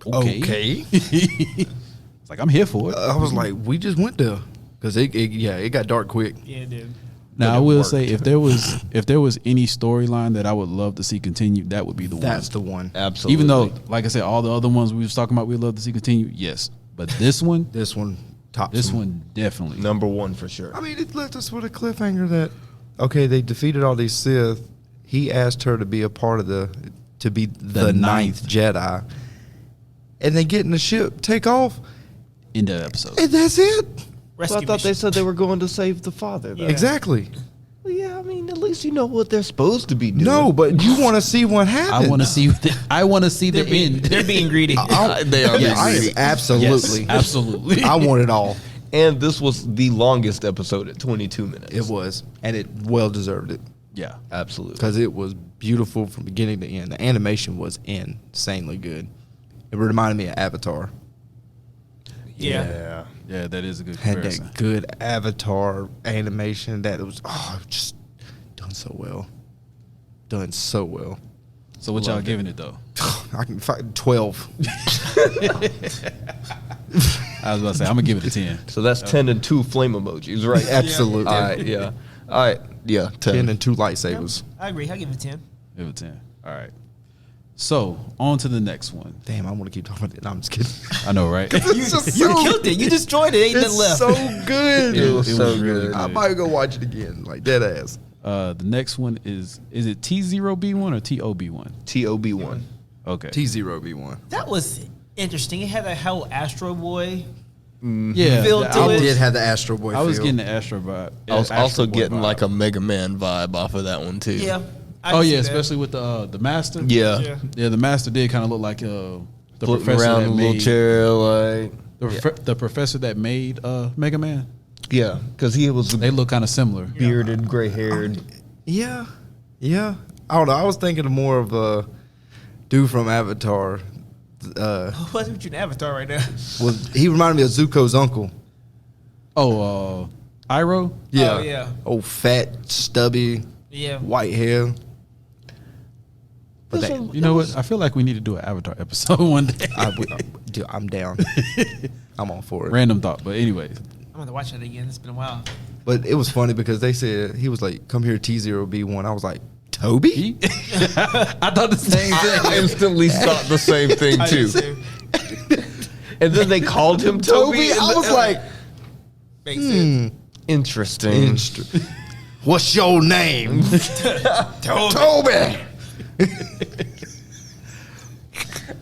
okay. It's like I'm here for it. I was like, we just went there because it got dark quick. Yeah, dude. Now But I it will worked. say if there was any storyline that I would love to see continue, that would be the That's one. the one. Absolutely. Even though, like I said, all the other ones we was talking about, we'd love to see continue. Yes, but this one, This one tops. this them. one definitely. number one for sure. I mean, it left us with a cliffhanger that okay, they defeated all these Sith. He asked her to be a part of the ninth Jedi, and they get in the ship, take off, End of the episode. and that's it. So I Rescue thought they mission. said they were going to save the father. Though. Yeah. Exactly. Well, yeah, I mean, at least you know what they're supposed to be doing. No, but you want to see what happens. I want to see. I want to see the end. They're being greedy. They are. Yes, being greedy. absolutely. Yes, absolutely. I want it all. And this was the longest episode at 22 minutes. It was, and it well deserved it Yeah. Absolutely. because it was beautiful from beginning to end. The animation was insanely good. It reminded me of Avatar. Yeah. Yeah, that is a good Had comparison. that good Avatar animation that it was just done so well. Done so well. So what y'all giving it though? I can fight 12. I was about to say I'm gonna give it a 10. So that's 10 and 2 flame emojis, right? Absolutely. All right, yeah. All right, yeah, 10. 10 and 2 lightsabers. I agree. I give it a 10. Give it a 10. All right. So on to the next one. Damn, I want to keep talking about it. No, I'm just kidding. I know, right? It's just You so, killed it. You destroyed it. Ain't it's nothing left. so good. It was so really good. I might go watch it again, like dead ass. The next one is it T0B1 or TOB1? TOB1. Okay. T0B1. That was interesting. It had that whole Astro Boy. Yeah. Feel I to was, it. Did have the Astro Boy I was feel. getting the Astro vibe. I was Astro also Boy getting vibe. like a Mega Man vibe off of that one, too. Yeah. I Oh can see yeah, that. especially with the master. Yeah. Yeah. Yeah, the master did kind of look like the Floating professor around that in a little made chair, like. the professor that made Mega Man. Yeah, because he was They look kind of similar. bearded, gray haired. Yeah. Yeah. I don't know. I was thinking of more of a dude from Avatar. What's with you in Avatar right now? He reminded me of Zuko's uncle. Oh, Iroh. Yeah. Oh, yeah. Old fat, stubby, Yeah. white hair. But This that, one- You know what? I feel like we need to do an Avatar episode one day. dude, I'm down. I'm all for it. Random thought, but anyways. I'm going to watch that again. It's been a while. But it was funny because they said, he was like, come here, T0B1. I was like, Toby? He? I thought the same I thing. instantly thought the same thing, too. And then they called him Toby. I was like, Makes sense. Interesting. What's your name? Toby.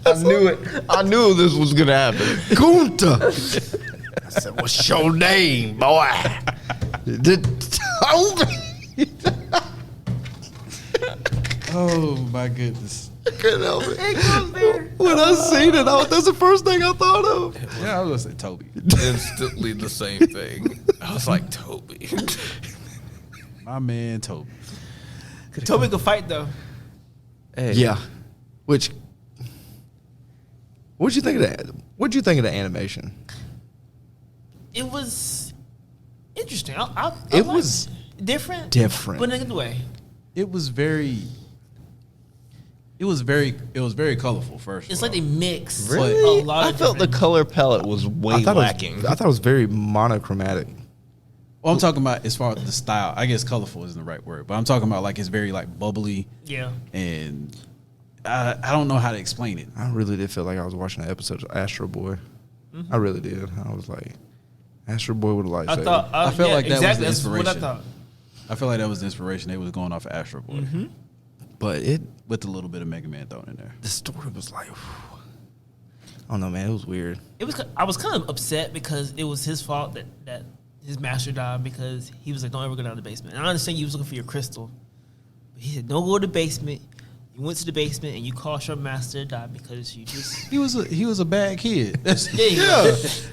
I knew it. I knew this was going to happen. Gunter. I said, what's your name, boy? Toby. Oh my goodness. Couldn't help it. When I seen it, that's the first thing I thought of. Yeah, I was gonna say Toby. Instantly the same thing. I was like, Toby. My man Toby. Toby could fight, though. Hey. Yeah. What'd you think of that? What'd you think of the animation? It was interesting. I It liked was different. different. But in a good way. It was very colorful first. It's of like they all. mix Really? a lot I of felt the different- color palette was way lacking. I thought it was very monochromatic. Well, I'm talking about as far as the style. I guess colorful isn't the right word, but I'm talking about like it's very like bubbly Yeah. and I don't know how to explain it. I really did feel like I was watching an episode of Astro Boy. I really did. I was like, Astro Boy with a lightsaber. I thought. I felt like that was exactly. the That's what I inspiration. thought. I feel like that was the inspiration. They was going off of Astro Boy But it, with a little bit of Mega Man thrown in there. the story was like, I don't know, man. It was weird. It was. I was kind of upset because it was his fault that his master died because he was like, "Don't ever go down to the basement." And I understand you was looking for your crystal, but he said, "Don't go to the basement." You went to the basement and you caused your master to die because you just. He was a bad kid. That's, There you go.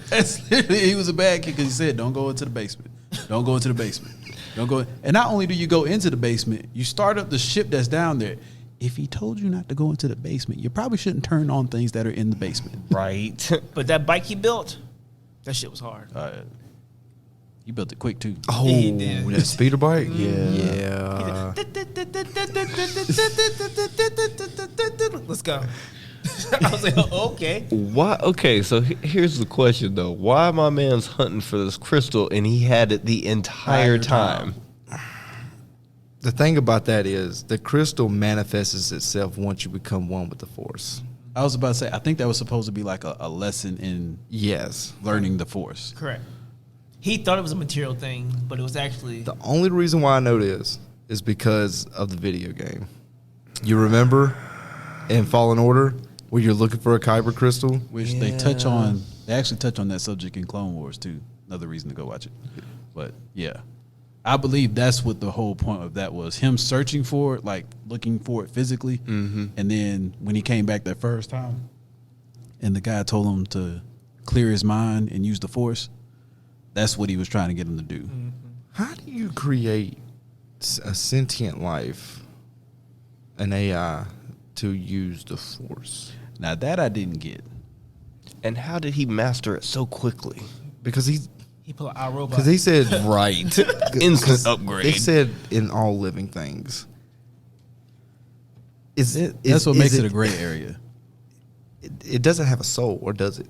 That's literally, he was a bad kid because he said, "Don't go into the basement. Don't go into the basement. Don't go." And not only do you go into the basement, you start up the ship that's down there. If he told you not to go into the basement, you probably shouldn't turn on things that are in the basement. Right. But that bike he built, that shit was hard. You built it quick too. Oh, he did. that speeder bike? Yeah. Let's go. I was like, oh, okay. Why? Okay, so here's the question though: why my man's hunting for this crystal and he had it the entire time? The thing about that is the crystal manifests itself once you become one with the Force. I was about to say, I think that was supposed to be like a lesson in Yes. learning the Force. Correct. He thought it was a material thing, but it was actually. The only reason why I know this is because of the video game. You remember in Fallen Order where you're looking for a kyber crystal? Which they actually touch on that subject in Clone Wars too. Another reason to go watch it. But yeah. I believe that's what the whole point of that was. Him searching for it, like looking for it physically. And then when he came back that first time and the guy told him to clear his mind and use the Force, that's what he was trying to get him to do. How do you create a sentient life, an AI, to use the Force? Now that I didn't get. And how did he master it so quickly? Because He pulled out our robot. because he said Right. Instant upgrade. They said in all living things. That's what makes it a gray area. It doesn't have a soul, or does it?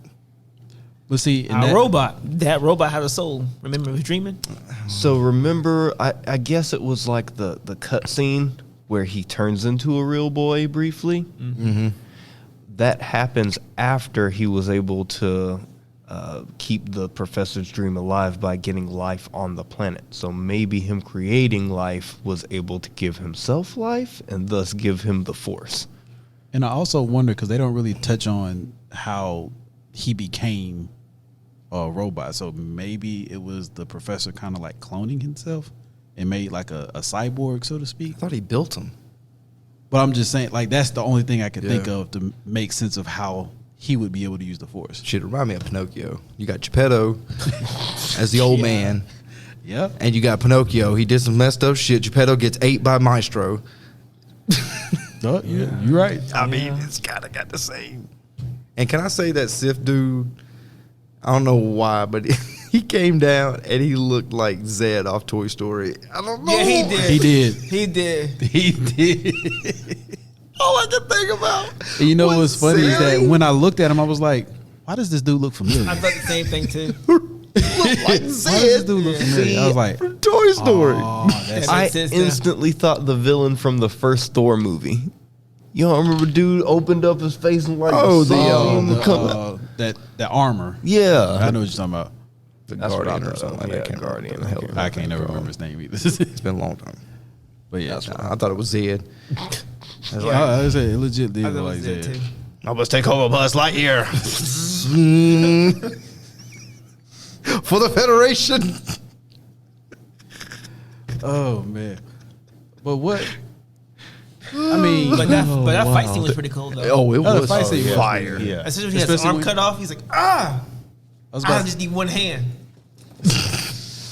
But see, in Our robot. That robot had a soul. Remember, he was dreaming. So remember, I guess it was like the cut scene where he turns into a real boy briefly. Mm-hmm. That happens after he was able to keep the professor's dream alive by getting life on the planet. So maybe him creating life was able to give himself life and thus give him the Force. And I also wonder, because they don't really touch on how he became a robot. So maybe it was the professor kind of like cloning himself and made like a cyborg, so to speak. I thought he built him. But I'm just saying, like, that's the only thing I could think Yeah. of to make sense of how he would be able to use the Force. Shit, remind me of Pinocchio. You got Geppetto as the old man, Yep. and you got Pinocchio. He did some messed up shit. Geppetto gets ate by Maestro. Oh, you're right. I mean, it's kind of got the same. And can I say that Sith dude? I don't know why, but he came down and he looked like Zed off Toy Story. I don't know. Yeah, he did. He did. He did. He did. All I could think about. And you know was what's funny is that Zed. when I looked at him, I was like, why does this dude look familiar? I thought the same thing too. Looked like Why does this Zed dude look familiar? I was like, from Toy Story. oh, that's That I makes sense now. instantly thought the villain from the first Thor movie. You don't remember dude opened up his face and like that armor. yeah. I know what you're talking about. The That's what I Guardian or thought something of. like that. Yeah, Can't Guardian. remember what the hell I can't never remember his name either. It's been a long time. But yeah, I thought it was Zed. I was like, I was saying, it legit did I look thought it like was it that. too. I must take over Buzz Lightyear. For the Federation. Oh man, but what? I mean, But that fight scene was pretty cool though. Oh, it the was fight scene was fire. Yeah. As soon as he has his Especially arm when- cut off, he's like, I was about just need one hand.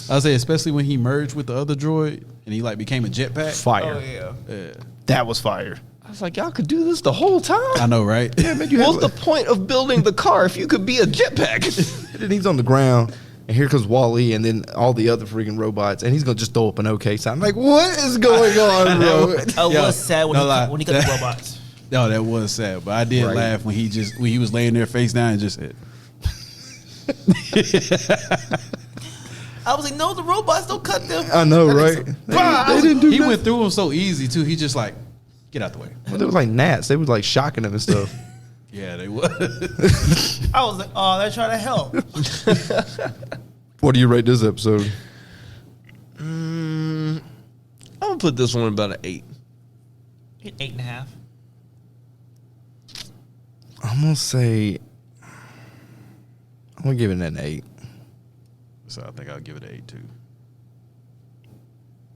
I say, especially when he merged with the other droid and he like became a jetpack. Fire. Oh yeah. Yeah. That was fire. I was like, y'all could do this the whole time. I know, right? Yeah, man, you What's had, the point of building the car if you could be a jetpack? and then he's on the ground, and here comes Wall-E, and then all the other freaking robots, and he's gonna just throw up an okay sign. I'm like, what is going on, bro? I Yo, was sad when no lie. he cut the robots. No, that was sad, but I did Right. laugh when he was laying there face down and just said, I was like, no, the robots don't cut them. I know, right? They didn't do he nothing. went through them so easy too. He just like, get out the way. Well, they was like gnats. They was like shocking him and stuff. Yeah, they was. I was like, oh, they're trying to help. What do you rate this episode? I'm gonna put this one about an 8. 8.5. I'm gonna say, I'm gonna give it an 8. So I think I'll give it an 8 too.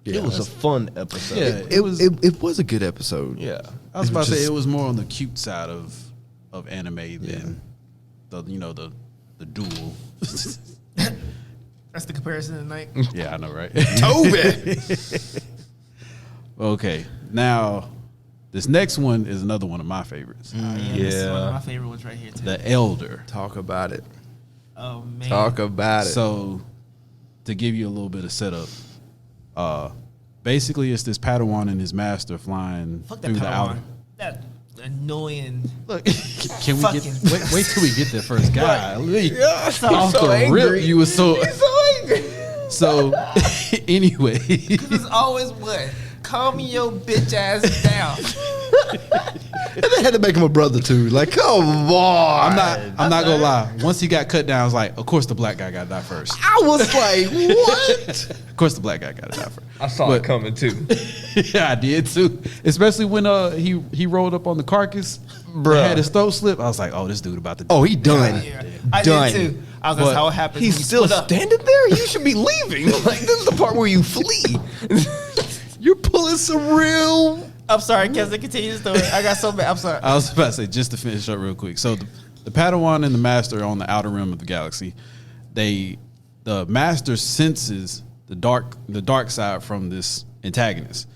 It was a fun episode. Yeah. It was a good episode. Yeah. I was It about was to say just- it was more on the cute side of anime than the duel. That's the comparison tonight. Yeah, I know, right? Toby. Okay, now this next one is another one of my favorites. Oh, yeah, this is one Yeah. of my favorite ones right here too. The Elder. Talk about it. Oh man. Talk about it. So, to give you a little bit of setup, basically it's this Padawan and his master flying Fuck that through the outer. Padawan. That annoying. Look, can we Fucking- get wait till we get there first, guy? I'm Off the rip, you were so angry. so. Anyway, It's always what? Calm your bitch ass down. And they had to make him a brother too. Like, come on. I'm not gonna lie. Once he got cut down, I was like, of course the black guy got to die first. I was like, what? Of course the black guy got to die first. I saw But- it coming too. Yeah, I did too. Especially when he rolled up on the carcass, Bruh. had his throat slip. I was like, oh, this dude about to. Oh, he done. Yeah. I Done. did too. That's how it happens. He's still standing there. You should be leaving. Like this is the part where you flee. You're pulling some real. I'm sorry, Kevin. Continue the story. I got so bad. I'm sorry. I was about to say, just to finish up real quick. So the Padawan and the Master are on the outer rim of the galaxy. The Master senses the dark side from this antagonist,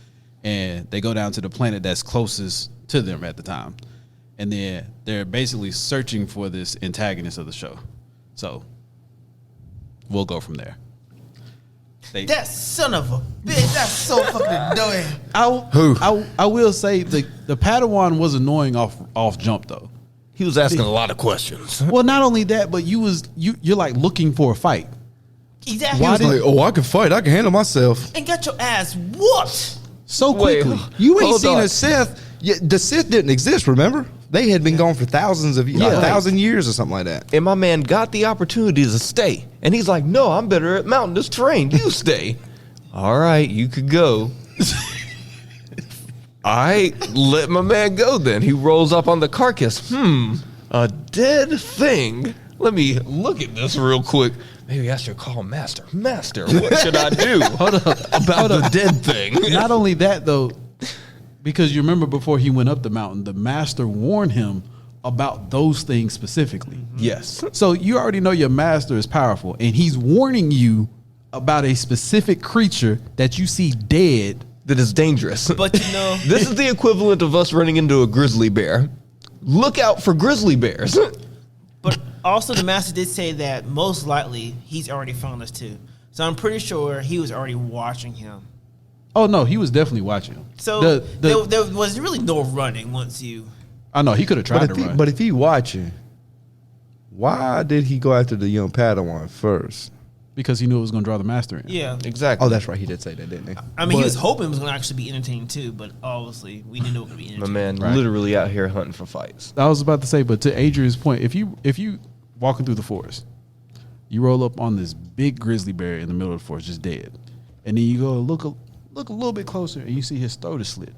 and they go down to the planet that's closest to them at the time, and then they're basically searching for this antagonist of the show. So we'll go from there. That son of a bitch, that's so fucking annoying. I will say the Padawan was annoying off jump though. He was asking a lot of questions. Well, not only that, but you're like looking for a fight. Exactly. He was like, "Oh, I can fight. I can handle myself." And got your ass whooped. So quickly. You ain't Hold seen on. a Sith. Yeah, the Sith didn't exist. Remember, they had been gone for thousands of years, 1,000 years or something like that. And my man got the opportunity to stay. And he's like, no, I'm better at mountainous terrain. You stay. All right, you could go. I let my man go then. He rolls up on the carcass. A dead thing. Let me look at this real quick. Maybe I should call Master. Master, what should I do about the dead thing? Not only that though, because you remember before he went up the mountain, the Master warned him about those things specifically. Yes. So you already know your Master is powerful, and he's warning you about a specific creature that you see dead. That is dangerous. But you know, This is the equivalent of us running into a grizzly bear. Look out for grizzly bears. but also the Master did say that most likely he's already found us too. So I'm pretty sure he was already watching him. Oh no, he was definitely watching him. So there was really no running once you. I know he could have tried to run. But if he watching, why did he go after the young Padawan first? because he knew it was going to draw the Master in. Yeah. Exactly. Oh, that's right. He did say that, didn't he? I mean, he was hoping it was going to actually be entertaining too, but obviously we didn't know it would be My entertaining. man Right. literally out here hunting for fights. I was about to say, but to Adrian's point, if you walking through the forest, you roll up on this big grizzly bear in the middle of the forest, just dead, and then you go look a little bit closer, and you see his throat is slit.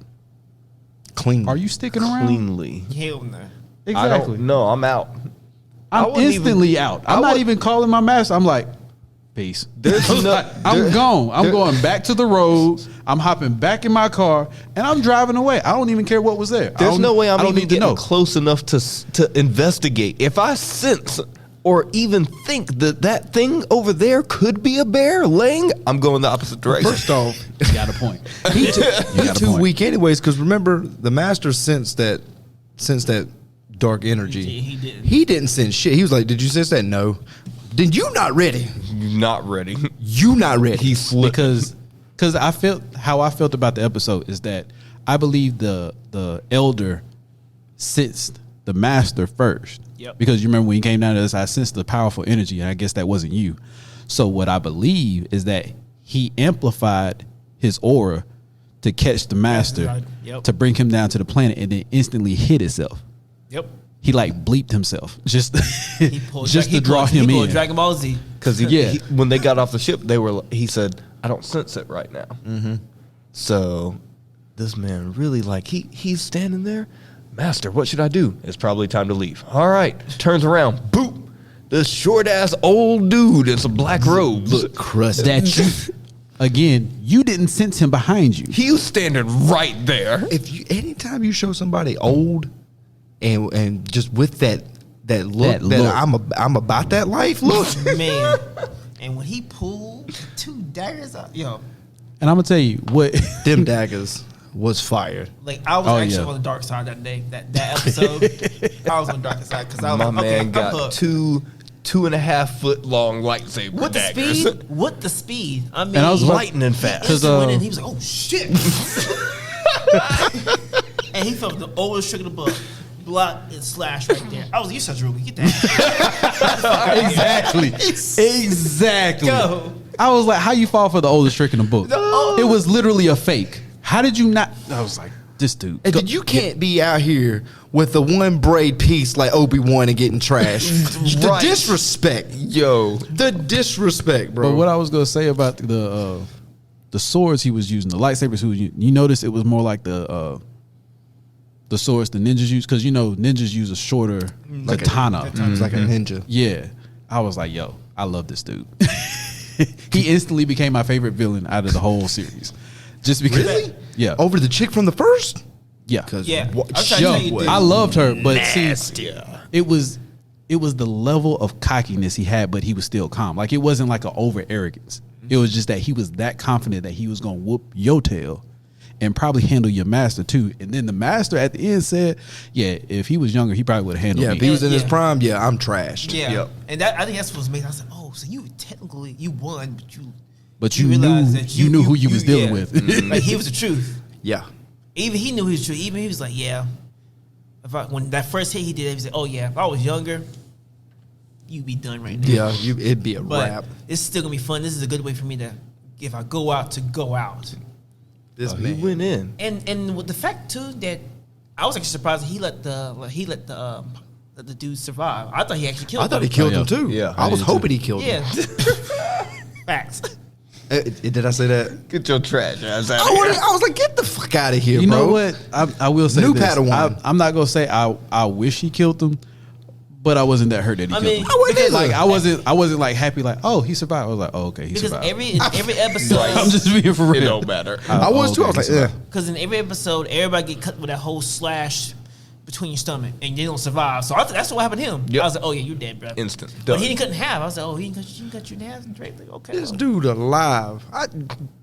Clean. Are you sticking around? Cleanly. Hell no. Exactly. No, I'm out. I I'm wouldn't instantly even- out. I I'm not would- even calling my master. I'm like, peace. There's no- I'm there- gone. I'm there- going back to the road. I'm hopping back in my car, and I'm driving away. I don't even care what was there. There's no way I'm I don't even need to getting know. close enough to investigate. If I sense or even think that thing over there could be a bear laying, I'm going the opposite direction. First off, You got a point. he's got a too point. weak anyways, because remember, the master sensed that dark energy. He didn't. He didn't sense shit. He was like, did you sense that? No. Then you not ready. Not ready. You not ready. He slipped. because I felt how I felt about the episode is that I believe the elder sensed the master first. Yep. Because you remember when he came down to this, I sensed the powerful energy, and I guess that wasn't you. So what I believe is that he amplified his aura to catch the master, right. Yep. to bring him down to the planet, and then instantly hit itself. Yep. He like bleeped himself just He pulled just he to draw pulled- him he pulled in. Dragon Ball Z. Because Yeah. when they got off the ship, he said, I don't sense it right now. Mm-hmm. So this man really he's standing there. Master, what should I do? It's probably time to leave. All right. Turns around. Boop. This short ass old dude in some black robes. Look crusty. That you, again, you didn't sense him behind you. He was standing right there. Anytime you show somebody old and just with that look That that look. I'm about that life look. Man. And when he pulled 2 daggers out, yo, And I'm gonna tell you what. Them daggers was fire. like I was Oh, actually yeah. on the dark side that day. That episode, I was on the dark side because I was My like, okay, man I'm got hooked. 2.5 foot long lightsaber With the daggers. speed, with the speed. I mean, And I was about- Lightning fast. Cause, Instant went in, he was like, "Oh shit!" And he felt the oldest trick in the book. Block and slash right there. I was like, "You such a rookie. Get that." Exactly. Go. I was like, how you fall for the oldest trick in the book? No. It was literally a fake. How did you not? I was like, this dude. And then you can't be out here with the one braid piece like Obi-Wan and getting trashed. The Right. disrespect. Yo. The disrespect, bro. But what I was gonna say about the swords he was using, the lightsabers he was using, you notice it was more like the swords the ninjas use, because you know ninjas use a shorter Like katana. It's like a ninja. Yeah, I was like, yo, I love this dude. He instantly became my favorite villain out of the whole series. Just because. Really? Yeah. Over the chick from the first? Yeah. Yeah. What, I'm trying to Yo, tell you, dude. I loved her, but see, it was the level of cockiness he had, but he was still calm. Like, it wasn't like an over arrogance. It was just that he was that confident that he was gonna whoop your tail and probably handle your master too. And then the master at the end said, "Yeah, if he was younger, he probably would have handled Yeah, me." if he was in his Yeah. prime, yeah, I'm trashed. Yeah. Yep. And that I think that's what was made. I was like, oh, so you technically you won, But you realized knew that you knew who you was dealing yeah. with. Like, he was the truth. Yeah. Even he knew he was true. Even he was like, yeah. When that first hit he did, he was like, oh yeah, if I was younger, you'd be done right now. Yeah, it'd be a But wrap. it's still gonna be fun. This is a good way for me to, if I go out, to go out. This He man. went in. And with the fact too that I was actually surprised that he let the dude survive. I thought he actually killed I thought him. he killed Oh, yeah. him too. Yeah. I was did too. hoping he killed him. Yeah. Facts. Did I say that? Get your trash ass out I was like, get the fuck out of here, You bro. know what? I will say New this. Padawan. I'm not gonna say I wish he killed him, but I wasn't that hurt that he I killed mean, him. I wasn't because, either. Like I wasn't like happy like, oh, he survived. I was like, oh, okay, he because survived. every episode, I'm just being for It real. don't matter. I was too. I was like, he survived. yeah. in every episode, everybody get cut with that whole slash between your stomach, and they don't survive. So I thought that's what happened to him. Yep. I was like, oh yeah, you're dead, bro. Instant. But Done. he didn't cut in half. I was like, oh, he didn't cut you in half. And Drake like, okay. This well. dude alive.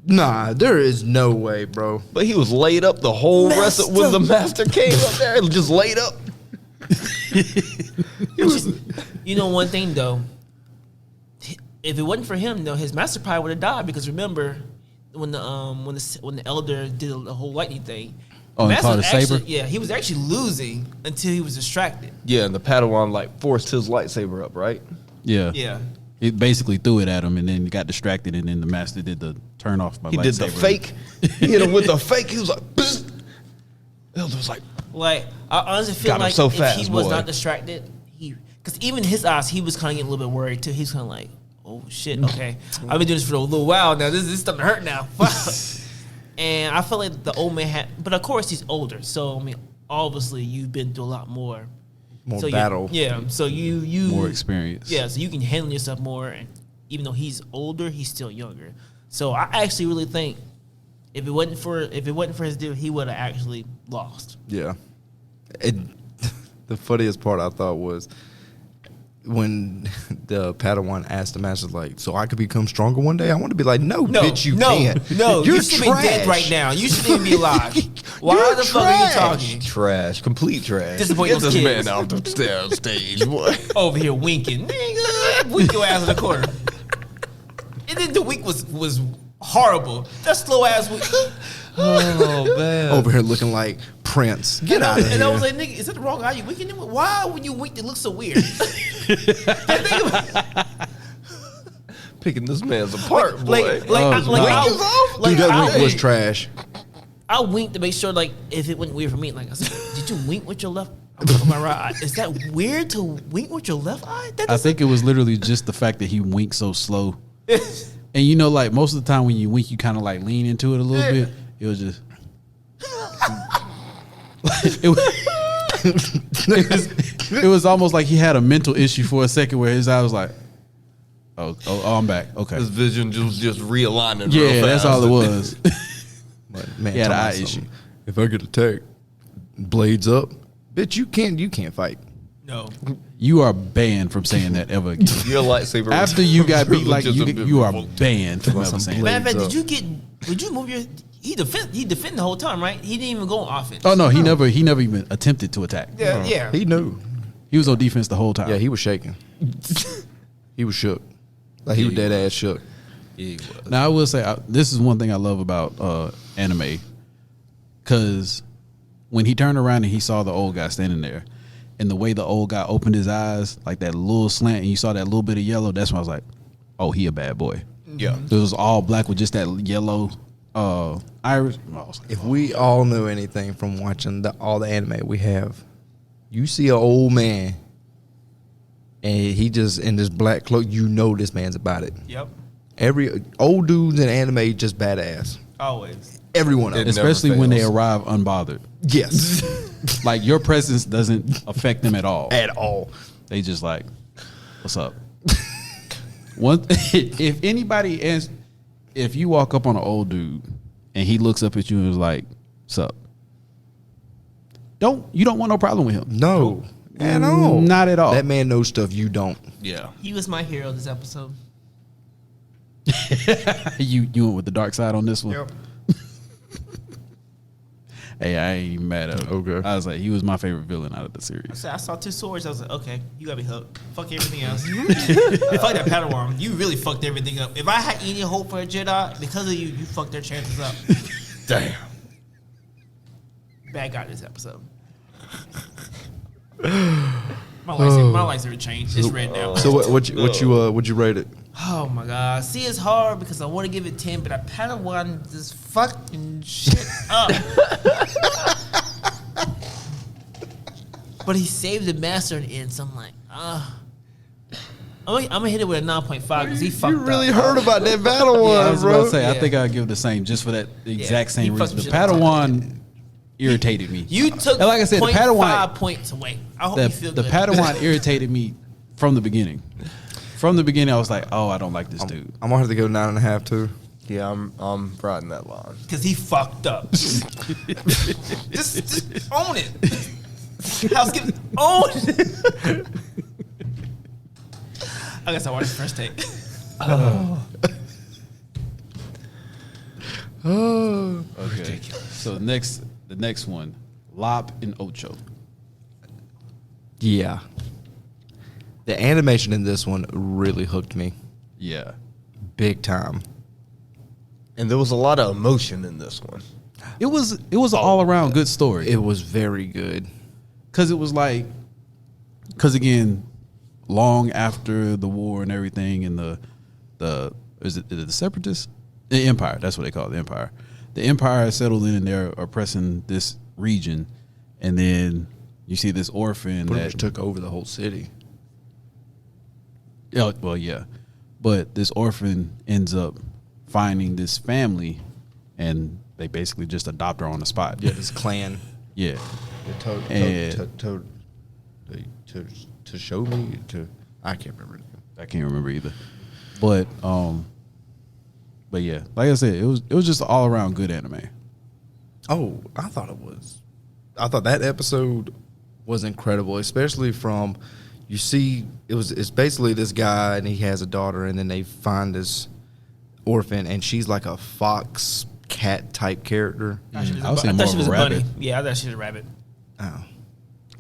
Nah, there is no way, bro. But he was laid up the whole rest of when the master came up there, just laid up. You know one thing though, if it wasn't for him though, his master probably would have died, because remember when the elder did the whole lightning thing. Oh, and Master caught was a saber? actually- Yeah, he was actually losing until he was distracted. Yeah, and the Padawan like forced his lightsaber up, right? Yeah. Yeah. It basically threw it at him, and then he got distracted, and then the master did the turn off my He did the lightsaber. fake. He hit him with the fake. He was like, Psst. Elder was like, Like, I honestly feel Got him like so if fast, he was boy. not distracted, because even his eyes, he was kind of getting a little bit worried too. He's kind of like, oh shit, okay, I've been doing this for a little while now. This is starting to hurt now. And I feel like the old man had, but of course he's older. So I mean, obviously you've been through a lot more. More So you- battle. Yeah. So you More experience. Yeah. So you can handle yourself more, and even though he's older, he's still younger. So I actually really think if it wasn't for his dude, he would have actually lost. Yeah. The funniest part I thought was when the Padawan asked the master, like, so I could become stronger one day? I want to be like, no, bitch, you can't. No, You're you should be dead trash. right now. You shouldn't even be alive. Why You're the fuck are you trash. talking? trash, complete trash. Disappoint Get those this kids. man off the stage, boy. Over here winking. Nigga, wink your ass in the corner. And then the wink was horrible. That slow ass wink. Oh man. Over here looking like Prince. Get out of here. And I was like, nigga, is that the wrong eye you winking? Why when you wink it looks so weird? Picking this man's apart, boy. Dude, that wink was trash. I winked to make sure, like, if it wasn't weird for me, like I said, did you wink with your left? With my right eye? Is that weird to wink with your left eye? That I doesn't- think it was literally just the fact that he winked so slow. And you know, like most of the time when you wink, you kind of like lean into it a little bit. It was just. it was almost like he had a mental issue for a second where his eye was like, oh, I'm back. Okay. His vision just realigning. Yeah, real that's fast. all it was. But, man, He had talking an eye about issue. something. If I get attacked, blades up, bitch, you can't fight. No. You are banned from saying that ever again. Your lightsaber. After you got beat like just a bit you are revolt. banned from Some ever saying blade. that. Matter of fact, Blades did you move your? He defended the whole time, right? He didn't even go on offense. Oh no, he never even attempted to attack. Yeah, yeah. He knew. He was on defense the whole time. Yeah, he was shaking. He was shook. Like he was dead ass shook. Now I will say this is one thing I love about anime, because when he turned around and he saw the old guy standing there, and the way the old guy opened his eyes, like that little slant, and you saw that little bit of yellow, that's when I was like, oh, he a bad boy. Yeah. It was all black with just that yellow iris. I was like, If we all knew anything from watching all the anime we have, you see an old man and he just in this black cloak, you know this man's about it. Yep. Every old dudes in anime just badass. Always. Everyone of It them. never especially when they fails. arrive unbothered. Yes. Like your presence doesn't affect them at all. At all. They just like, what's up? If anybody asks, if you walk up on an old dude and he looks up at you and is like, "Sup?" You don't want no problem with him. No, at all. Not at all. That man knows stuff you don't. Yeah. He was my hero this episode. You went with the dark side on this one. Yep. Hey, I ain't even mad at him. Okay. I was like, he was my favorite villain out of the series. I saw 2 swords. I was like, okay, you got me hooked. Fuck everything else. Fuck that Padawan. You really fucked everything up. If I had any hope for a Jedi, because of you, you fucked their chances up. Damn. Bad guy this episode. My lightsaber changed. It's red now. So would you rate it? Oh my god. See, it's hard because I want to give it 10, but I Padawan this fucking shit up. But he saved the master in the end, so I'm like, I'm gonna hit it with a 9.5 because he fucked up. You really heard about that battle one, I was bro. about to say, I Yeah. think I'd give it the same just for that exact same he fucked reason. The some shit up. Padawan irritated me. You took And like I said, the 0.5 Padawan points away. I hope you feel the good. Padawan irritated me from the beginning. From the beginning, I was like, "Oh, I don't like this dude." I'm gonna have to go 9.5 too. Yeah, I'm riding that line. Because he fucked up. just own it. Housekeeping, own it. I guess I watched the first take. Okay. So the next one, Lop and Ocho. Yeah. The animation in this one really hooked me, Yeah. big time. And there was a lot of emotion in this one. It was an all around good story. It was very good. Because it was like, again, long after the war and everything, and the Separatists, the Empire. That's what they call it, the Empire. The Empire settled in and they're oppressing this region, and then you see this orphan Pretty that much took over the whole city. Yeah, well, yeah, but this orphan ends up finding this family, and they basically just adopt her on the spot. Yeah, this clan. Yeah. To show me I can't remember. I can't remember either. But yeah, like I said, it was just all around good anime. Oh, I thought that episode was incredible, especially from it's basically this guy and he has a daughter, and then they find this orphan and she's like a fox cat type character. I would say more of a rabbit. Yeah, I thought she was a rabbit. Oh,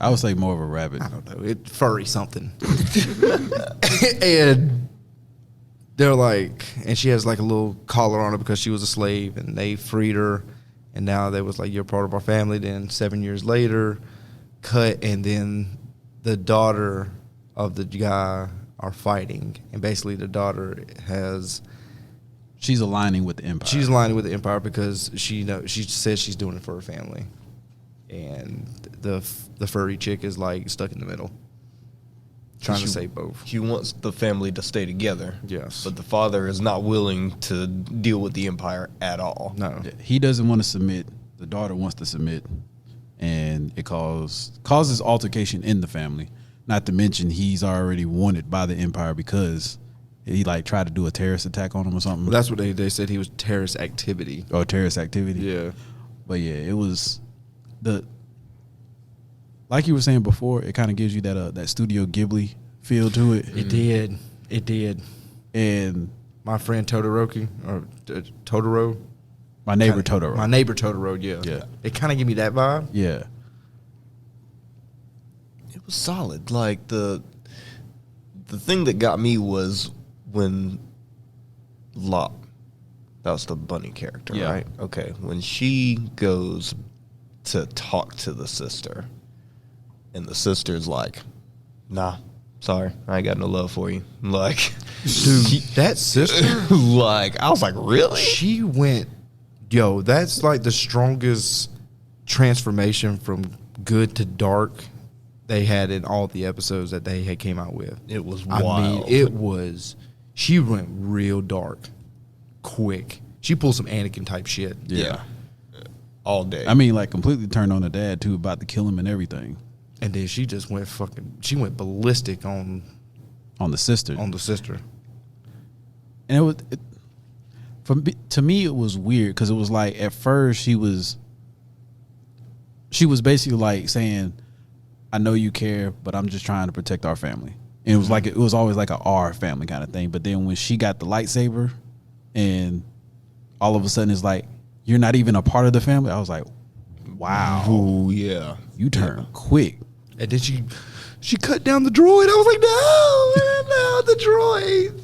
I would say more of a rabbit. I don't know. Furry something. And they're like, and she has like a little collar on her because she was a slave, and they freed her, and now they was like, you're part of our family. Then 7 years later, cut, and then the daughter of the guy are fighting, and basically the daughter She's aligning with the Empire. she's aligning with the Empire because she says she's doing it for her family, and the furry chick is like stuck in the middle, trying to save both. She wants the family to stay together. Yes. But the father is not willing to deal with the Empire at all. No. He doesn't want to submit. The daughter wants to submit, and it causes altercation in the family. Not to mention he's already wanted by the Empire because he like tried to do a terrorist attack on him or something. Well, that's what they said. He was terrorist activity. Or terrorist activity. Yeah. But yeah, it was like you were saying before, it kind of gives you that Studio Ghibli feel to it. It did. And My friend Totoro, Totoro. My Neighbor Totoro. My Neighbor Totoro, yeah. Yeah. It kind of give me that vibe. Yeah. It was solid. Like the thing that got me was when Lop, that was the bunny character, Yeah. right? Okay. When she goes to talk to the sister, and the sister's like, nah, sorry, I ain't got no love for you. Like, Dude, that sister, like, I was like, really? she went, that's like the strongest transformation from good to dark they had in all the episodes that they had came out with. It was I wild. mean, she went real dark, quick. She pulled some Anakin type shit. Yeah. All day. I mean, like completely turned on the dad too, about to kill him and everything. And then she just went ballistic on On the sister. the sister. and to me it was weird because it was like at first she was basically like saying, I know you care, but I'm just trying to protect our family. And it was like, it was always like a our family kind of thing. But then when she got the lightsaber and all of a sudden it's like, you're not even a part of the family. I was like, wow. Oh yeah. You turn quick. And then she cut down the droid. I was like, no, the droid.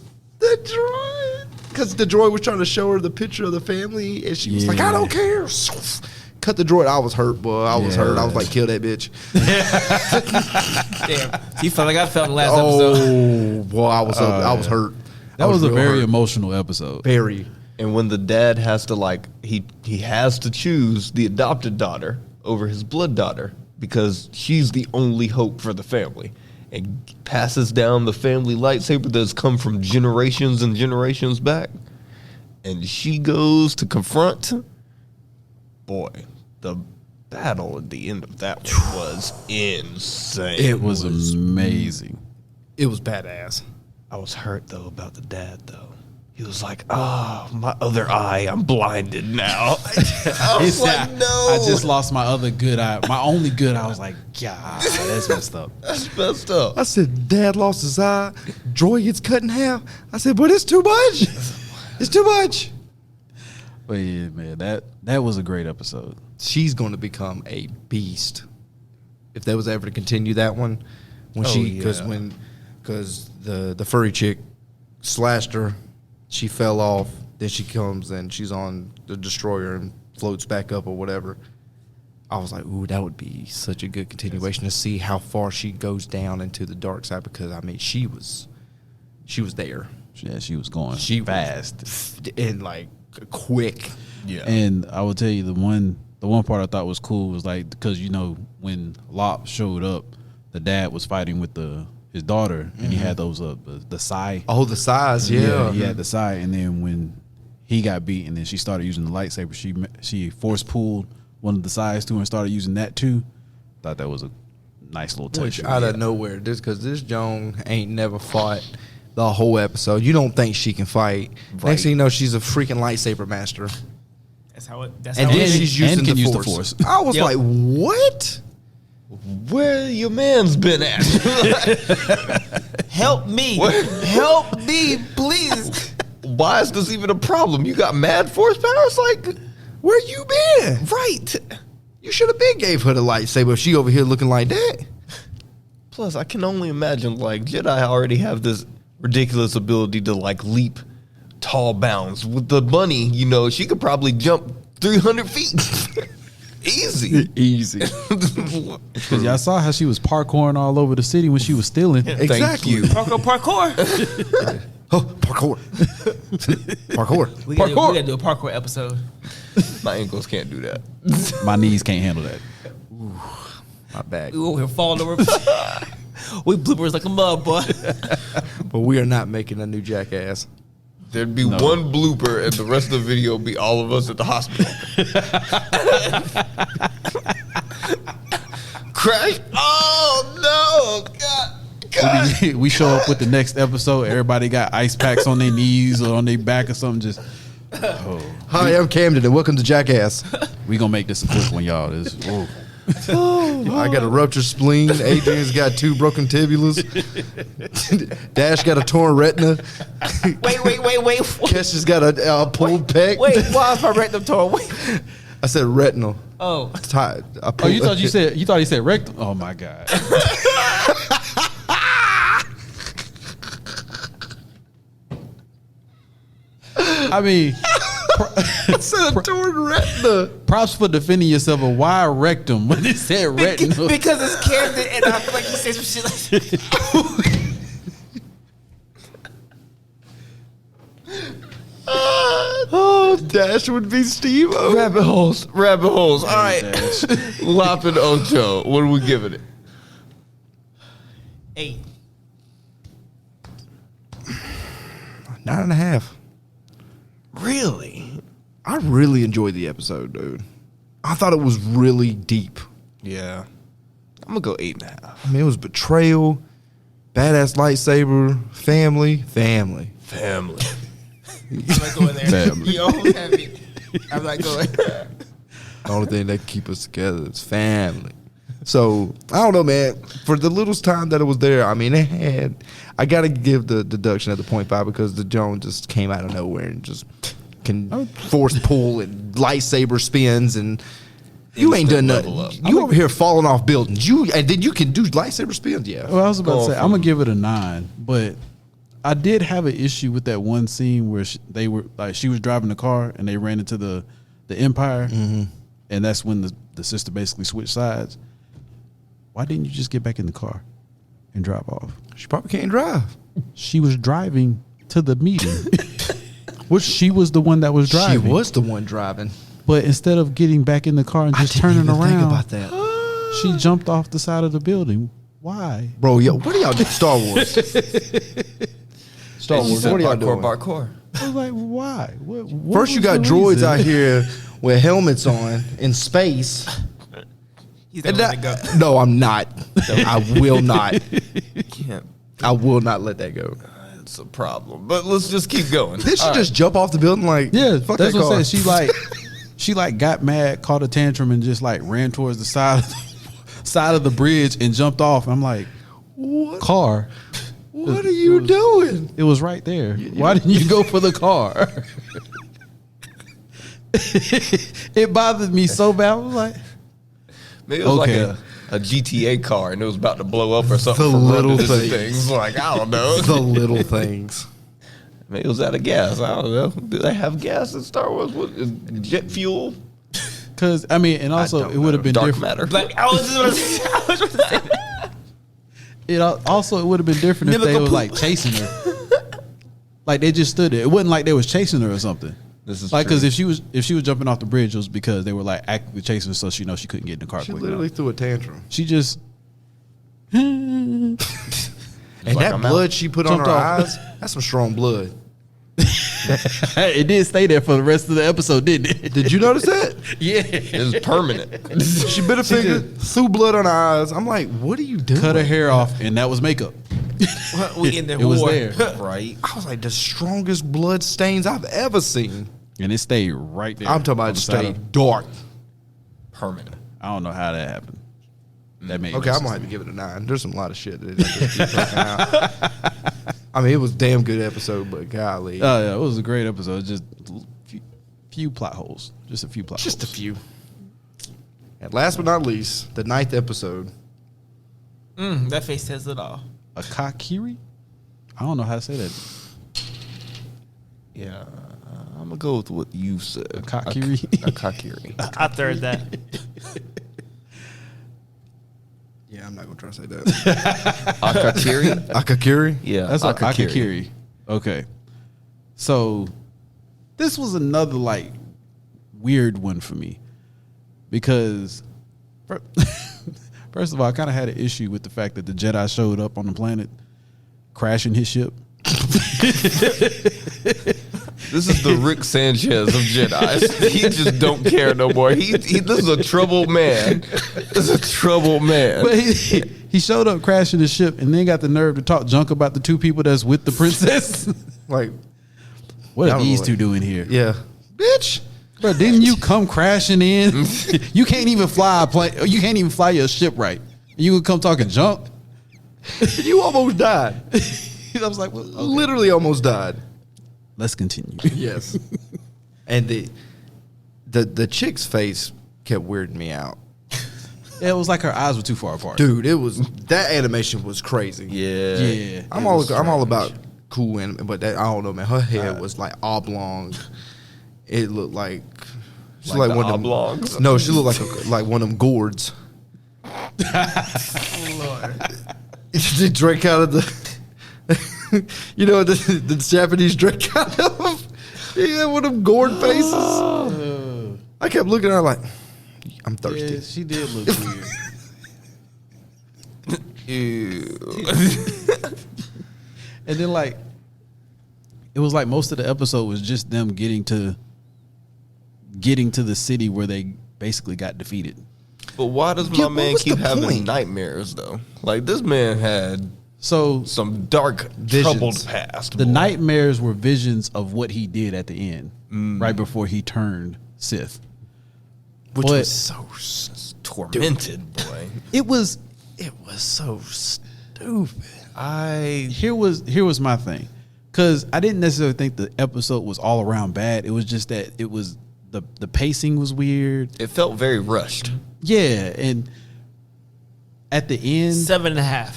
Because the droid was trying to show her the picture of the family, and she was like, I don't care. Cut the droid. I was hurt, boy. I was hurt. I was like, kill that bitch. Damn. You felt like I felt in the last episode. Oh, boy, I was hurt. That was a real very hurt. emotional episode. Very. And when the dad has to like he has to choose the adopted daughter over his blood daughter because she's the only hope for the family, and passes down the family lightsaber that's come from generations and generations back, and she goes to confront. Boy, the battle at the end of that one was insane. It was amazing. It was badass. I was hurt though about the dad though. He was like, "Oh, my other eye, I'm blinded now." I was like, "No, I just lost my other good eye. My only good eye." I was like, God, that's messed up. that's messed up." I said, Dad lost his eye. Droid gets cut in half. I said, but it's too much. It's too much. But yeah, man, that was a great episode. She's going to become a beast if they was ever to continue that one. When because the furry chick slashed her, she fell off. Then she comes and she's on the destroyer and floats back up or whatever. I was like, ooh, that would be such a good continuation to see how far she goes down into the dark side, because I mean she was there. Yeah, she was going fast and like quick. Yeah, And I will tell you the one part I thought was cool was like, because you know when Lop showed up, the dad was fighting with his daughter, and he had those the sai. Oh, the size, yeah. He had the sai, and then when he got beat, and then she started using the lightsaber, she force pulled one of the sais to her and started using that too. Thought that was a nice little touch. Which out of nowhere, because this Joan ain't never fought the whole episode. You don't think she can fight. Right. Next thing you know, she's a freaking lightsaber master. That's how it. And then she's using can the use the force. Force. I was Yep. like, what? where your man's been at? Help me. Help me, please. Why is this even a problem? You got mad force powers? Like, Where you been? Right. You should have been gave her the lightsaber if she over here looking like that. plus, I can only imagine, like, Jedi already have this ridiculous ability to, like, leap tall bounds. With the bunny, you know, she could probably jump 300 feet. Easy. Easy. Because y'all saw how she was parkouring all over the city when she was stealing. Exactly. you. Parkour. Oh, parkour. Parkour. We gotta do a parkour episode. My ankles can't do that. My knees can't handle that. My bad. We over here falling over. We bloopers like a mud, boy. But we are not making a new Jackass. There'd be one blooper, and the rest of the video would be all of us at the hospital. Crash! Oh no! God! We show up with the next episode. Everybody got ice packs on their knees or on their back or something. Just, Hi, I'm Camden, and welcome to Jackass. we gonna make this a quick one, y'all. I got a ruptured spleen. Adrian's got 2 broken tibulas. Dash got a torn retina. Wait. Kesha's got a pulled pec. Wait, why is my rectum torn? Wait. I said retinal. Oh. Oh, you thought he said rectum? Oh my god. I mean, I said a torn retina. props for defending yourself. But why rectum when it said retinal? Because it's Camden, and I feel like he says some shit like that. Oh, Dash would be Steve-O. Rabbit holes. All right. Dash. Lop and Ocho. What are we giving it? 8. 9.5. Really? I really enjoyed the episode, dude. I thought it was really deep. Yeah. I'm gonna go 8.5. I mean, it was betrayal, badass lightsaber, family. I'm not going there. Family. You almost have me. I'm not going. The only thing that keep us together is family. So I don't know, man. For the little time that it was there, I mean, I gotta give the deduction at the 0.5 because the Joan just came out of nowhere and just can force pull and lightsaber spins and you ain't done nothing. You over here falling off buildings. And then you can do lightsaber spins. Yeah. Well, I was about to say I'm gonna give it a 9, but I did have an issue with that one scene where she was driving the car and they ran into the Empire, and that's when the sister basically switched sides. Why didn't you just get back in the car and drive off? She probably can't drive. She was driving to the meeting. Which she was the one that was driving. She was the one driving. But instead of getting back in the car and just turning around, think about that. she jumped off the side of the building. Why? Bro, yo, what are y'all doing? Star Wars. Star Wars. What are y'all doing? Parkour. I was like, why? What First, you was got the droids reason? out here with helmets on in space. He's And gonna let it go. no, I'm not. I will not. Can't. I will not let that go. It's a problem. But let's just keep going. Did she just jump off the building like, Yeah, fuck that's that what car? I'm saying. She got mad, caught a tantrum, and just like ran towards the side of the bridge and jumped off. I'm like, What? car. What are you doing? It was right there. Why didn't you go for the car? It bothered me so bad. I was like, Maybe it was Okay. like a GTA car and it was about to blow up or something. The for little running into things. Like, I don't know. The little things. Maybe it was out of gas. I don't know. Do they have gas in Star Wars? What is jet fuel? because I mean, and also don't it would have been Dark different. matter. Like I was just gonna say, I was gonna say that. It would have been different if they Mimic a were like chasing her. Like they just stood there. It wasn't like they was chasing her or something. This is like true. because if she was jumping off the bridge, it was because they were like actively chasing her, so she know she couldn't get in the car She quick literally enough. threw a tantrum. She just And like, that I'm blood out. she put on Jumped her off. eyes, that's some strong blood. it did stay there for the rest of the episode, didn't it? Did you notice that? Yeah. It was permanent. She bit her finger, threw blood on her eyes. I'm like, what are you doing? Cut her hair off, and that was makeup. We in the It was war. there, Right. I was like, the strongest blood stains I've ever seen. and it stayed right there. I'm talking on about the it side stayed of- dark. Permanent. I don't know how that happened. That made Okay, no I'm gonna sense. have to give it a 9. There's some lot of shit that it just keep taking out. I mean, it was a damn good episode, but golly, Oh yeah, it was a great episode. Just few plot holes. Just a few plot just a holes. few. And last but not least, the 9th episode. That face says it all. A kakiri? I don't know how to say that. Yeah. I'm going to go with what you said. A kakiri? A kakiri. I third that. Yeah, I'm not gonna try to say that. Akakiri? Akakiri. Yeah. That's a akakiri. Okay. So this was another like weird one for me because first of all, I kind of had an issue with the fact that the Jedi showed up on the planet crashing his ship. This is the Rick Sanchez of Jedi. He just don't care no more. This is a troubled man. This is a troubled man. But he showed up crashing the ship and then got the nerve to talk junk about the two people that's with the princess. Like, What I are don't these know two what- doing here? yeah, bitch. Bro, didn't you come crashing in? You can't even fly a plane. You can't even fly your ship right. You would come talking junk? You almost died. I was like, well, okay. Literally almost died. Let's continue. Yes. And the chick's face kept weirding me out. It was like her eyes were too far apart. Dude, that animation was crazy. Yeah. Yeah. I'm all about cool anime, but that, I don't know, man. Her head was like oblong. It looked like she Like the one of them oblongs? No, she looked like one of them gourds. They drank out of the you know the Japanese drink out of. Yeah, one of them gourd faces. I kept looking at her like, I'm thirsty. Yeah, she did look weird. Ew. And then like it was like most of the episode was just them getting to the city where they basically got defeated. But why does Yeah, my what man was keep the having point? nightmares though? Like this man had So Some dark, troubled past. the boy. nightmares were visions of what he did at the end, right before he turned Sith. Which But was so tormented, boy. it was so stupid. here was my thing, because I didn't necessarily think the episode was all around bad. It was just that it was the pacing was weird. It felt very rushed. Yeah, and at the end, 7.5.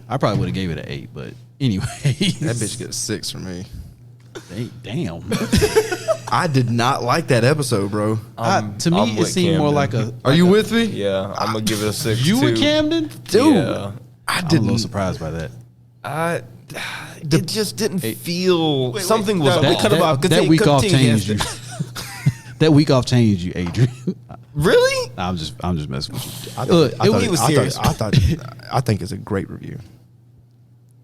I probably would have gave it an 8, but anyway, That bitch gets 6 from me. Damn. I did not like that episode, bro. To me, I'm it with seemed more Camden. like a. Are you with me? Yeah, I'm gonna give it a 6. You too. and Camden? Dude, Yeah. I I'm a didn't. little surprised by that. It just didn't feel something was no, off. cut him off. That week off Continue, changed you. That week off changed you, Adrian. Really? I'm just messing with you. I Look, thought, it he was I serious. I think it's a great review.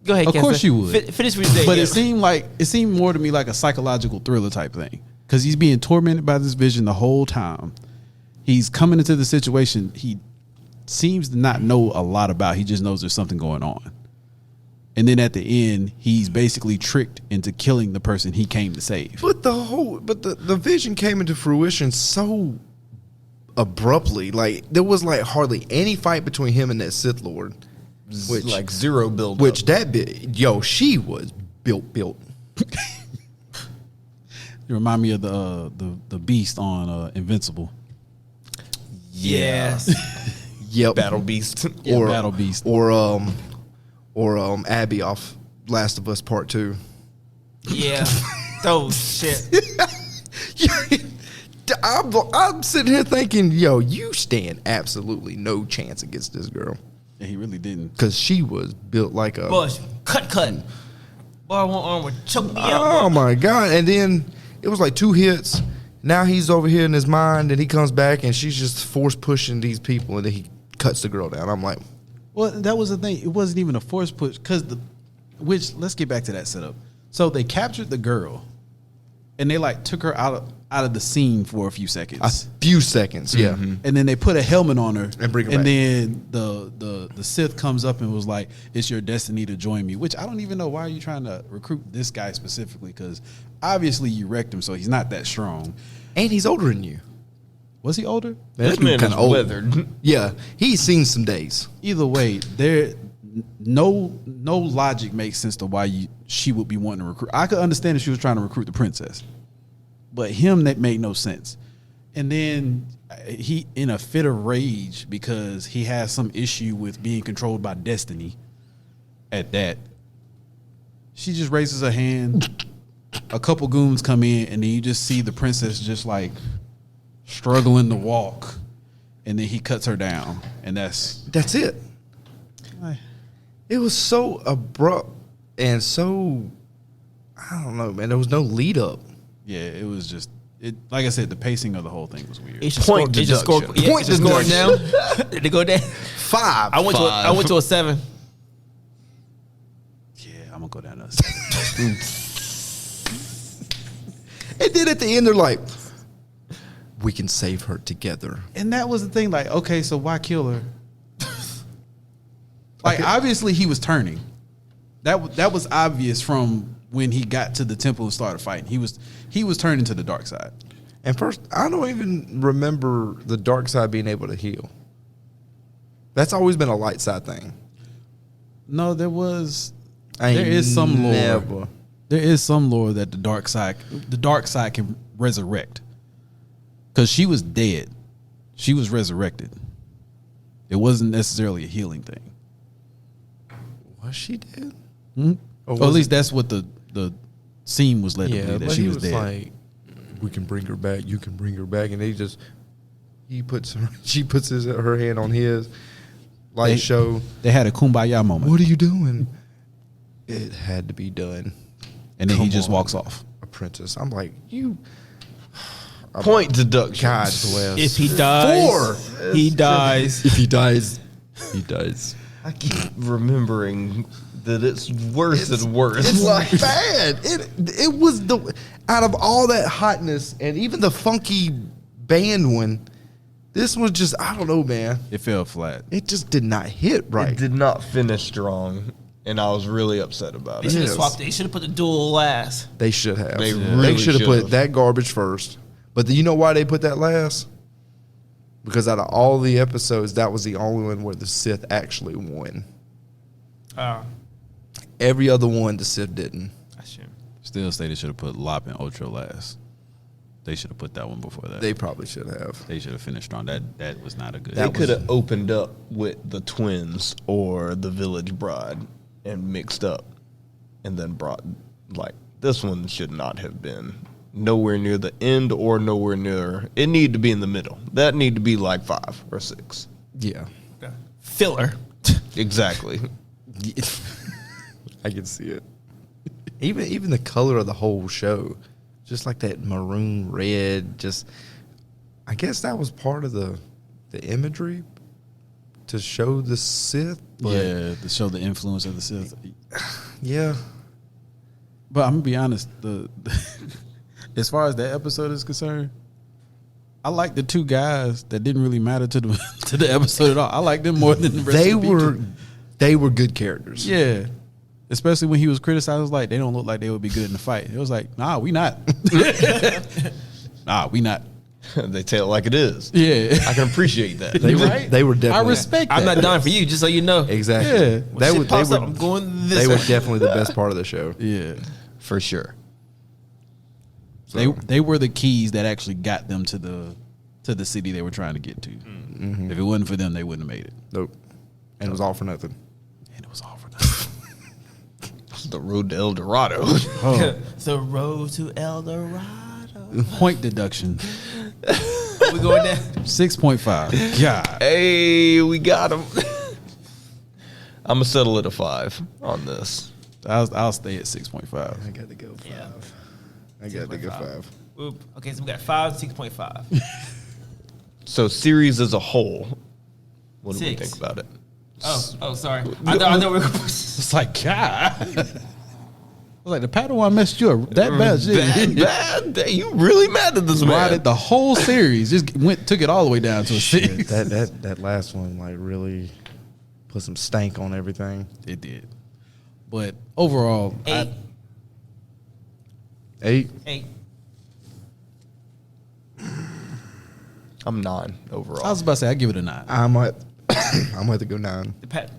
Go ahead, Of Kenza. course you would. Finish what you said. But yeah. it seemed more to me like a psychological thriller type thing, because he's being tormented by this vision the whole time. He's coming into the situation he seems to not know a lot about. He just knows there's something going on, and then at the end, he's basically tricked into killing the person he came to save. But the vision came into fruition so abruptly. Like there was like hardly any fight between him and that Sith Lord. Which Like zero build. Which that bit, she was built. You remind me of the Beast on Invincible. Yes. Yep. Battle Beast. Yeah, Battle Beast. Or Abby off Last of Us Part 2. Yeah. Oh shit. I'm sitting here thinking, you stand absolutely no chance against this girl. Yeah, he really didn't. Because she was built like a... Bush. Cut. Boy, one arm would choke me out. Oh, boy. my God. And then it was like 2 hits. Now he's over here in his mind, and he comes back, and she's just force pushing these people, and then he cuts the girl down. I'm like... Well, that was the thing. It wasn't even a force push, because let's get back to that setup. So they captured the girl, and they like took her out of the scene for a few seconds. A few seconds, yeah. And then they put a helmet on her And bring her and back. then the Sith comes up and was like, "It's your destiny to join me." Which I don't even know why are you trying to recruit this guy specifically, because obviously you wrecked him, so he's not that strong. And he's older than you. Was he older? Man, This that dude man kinda is old. weathered. Yeah, he's seen some days. Either way, there no logic makes sense to why she would be wanting to recruit. I could understand if she was trying to recruit the princess, but him, that made no sense. And then he, in a fit of rage because he has some issue with being controlled by destiny, at that, she just raises her hand. A couple goons come in, and then you just see the princess just like struggling to walk, and then he cuts her down, and that's It. It was so abrupt and so, I don't know, man. There was no lead up. yeah. It was just it. Like I said, the pacing of the whole thing was weird. It's just Point score, it's just score, deduction. yeah, Point it's just scoring deduction. down. Did it go down? 5. I went to a 7. Yeah, I'm gonna go down to a 7. And then at the end, they're like, we can save her together. And that was the thing. Like, okay, so why kill her? Like, obviously he was turning. That was obvious from when he got to the temple and started fighting. He was turning to the dark side. And first, I don't even remember the dark side being able to heal. That's always been a light side thing. No, there I ain't is some lore. never- There is some lore that the dark side can resurrect. Because she was dead. She was resurrected. It wasn't necessarily a healing thing. Was she dead? Hmm? Or Or at was least that's what the scene was led to Yeah, believe, that but she he was dead. like, we can bring her back. You can bring her back. And she puts her hand on his. Light They- show. They had a kumbaya moment. What are you doing? It had to be done. And then he Come just on. walks off. Apprentice. I'm like, you. Point deduction. God bless. If he dies, he dies. If he dies, he dies. I keep remembering that it's worse and worse. It's like bad. It was out of all that hotness and even the funky band one, This was just, I don't know, man. It fell flat. It just did not hit right. It did not finish strong, and I was really upset about They it. should have Yes. swapped it. They should have put the duel last. They should have. They They really should have should've. put that garbage first. But you know why they put that last? Because out of all the episodes, that was the only one where the Sith actually won. Every other one, the Sith didn't. I should. Still say they should have put Lop and Ultra last. They should have put that one before that. They probably should have. They should have finished strong. That was not a good. They could have opened up with the twins or the village bride and mixed up, and then brought like this one should not have been nowhere near the end or nowhere near. It needed to be in the middle. That needed to be like 5 or 6. Yeah. Filler. Exactly. I can see it. Even the color of the whole show, just like that maroon red. Just, I guess that was part of the imagery to show the Sith. But yeah, to show the influence of the Sith. yeah. But I'm gonna be honest. The as far as that episode is concerned, I like the two guys that didn't really matter to the to the episode at all. I like them more than the rest. They of the were people. they were good characters. Yeah. Especially when he was criticized, I was like, they don't look like they would be good in the fight. It was like, nah, we not. Nah, we not. They tell it like it is. Yeah. I can appreciate that. They were, Right? they were I definitely. respect that. I'm not dying for you, just so you know. Exactly. Yeah. When They shit were, pops they up, were, I'm going this they way. were definitely the best part of the show. Yeah. For sure. They were the keys that actually got them to the city they were trying to get to. Mm-hmm. If it wasn't for them, they wouldn't have made it. Nope. And it was all for nothing. And it was all for nothing. The road to El Dorado. Oh, The road to El Dorado. point deduction. We going there? 6.5. God. Hey, we got him. I'm gonna settle it at 5 on this. I'll stay at 6.5. I got to go 5. Yeah. I got to go 6.5. 5. Oop. Okay, so we got 5, 6.5. So series as a whole, what do we 6. think about it? Oh, sorry. I thought we were going to It's like, God. I was like, the Padawan messed you up that bad. Bad. You really mad at this man? Rotted the whole series. Just took it all the way down to a 6. That last one like really put some stank on everything. It did. But overall, 8. 8. 8. I'm 9 overall. I was about to say, I give it a 9. I might have to go 9. That.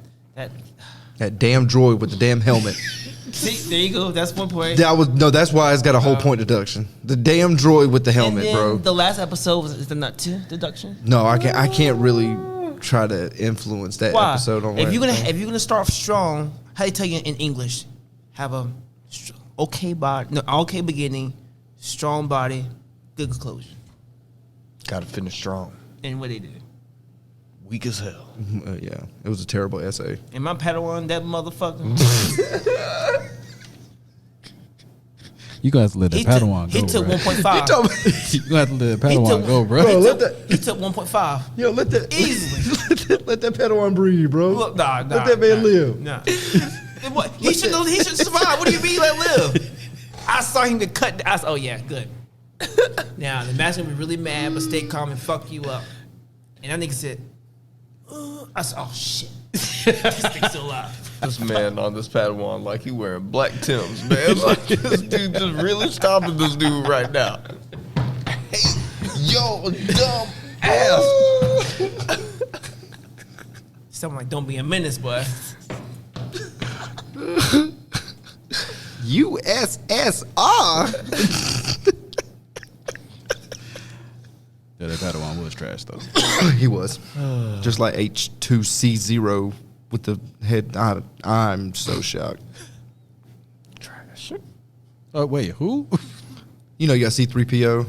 That damn droid with the damn helmet. See, there you go. That's 1 point. That's why it's got a whole point deduction. The damn droid with the helmet, and then bro. the last episode is the nut 2 deduction. No, I can't really try to influence that Why? episode on If you're anything. gonna start off strong, how they tell you in English, have a okay body, no, okay beginning, strong body, good conclusion. Got to finish strong. And what they did. Weak as hell. Yeah, it was a terrible essay. And my Padawan, that motherfucker, You gonna have to let that he took, Padawan he go, took bro. 1.5. You gonna have to let that He Padawan took- go, bro. Bro, let that He took 1.5. yo let that Easily. let that Padawan breathe, bro. Look, nah, let that man live. Nah. What? He should survive. What do you mean let live? I saw him get cut. I said, oh yeah, good. Now the master will be really mad, but stay calm and fuck you up. And that nigga said, I said, oh shit. This nigga's still alive. This man on this Padawan like he wearing black Timbs, man. Like this dude just really stopping this dude right now. Hey, yo, dumb ass. Something like, don't be a menace, boy. USSR. Yeah, that Padawan was trash though. He was just like H2C0 with the head. I'm so shocked. Trash. Oh wait, who? You know, you got C3PO.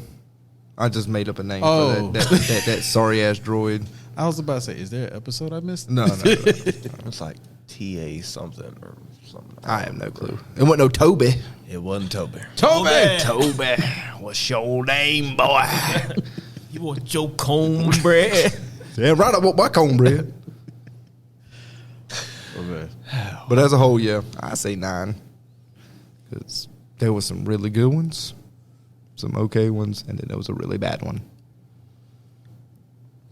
I just made up a name Oh. for that sorry ass droid. I was about to say, is there an episode I missed? No. It's like TA something or something. I have no clue. It wasn't no Toby. It wasn't Toby. Toby. What's your name, boy? You want Joe Cornbread? Yeah, right. I want my cornbread. Okay. But as a whole, yeah, I say 9 because there were some really good ones, some okay ones, and then there was a really bad one.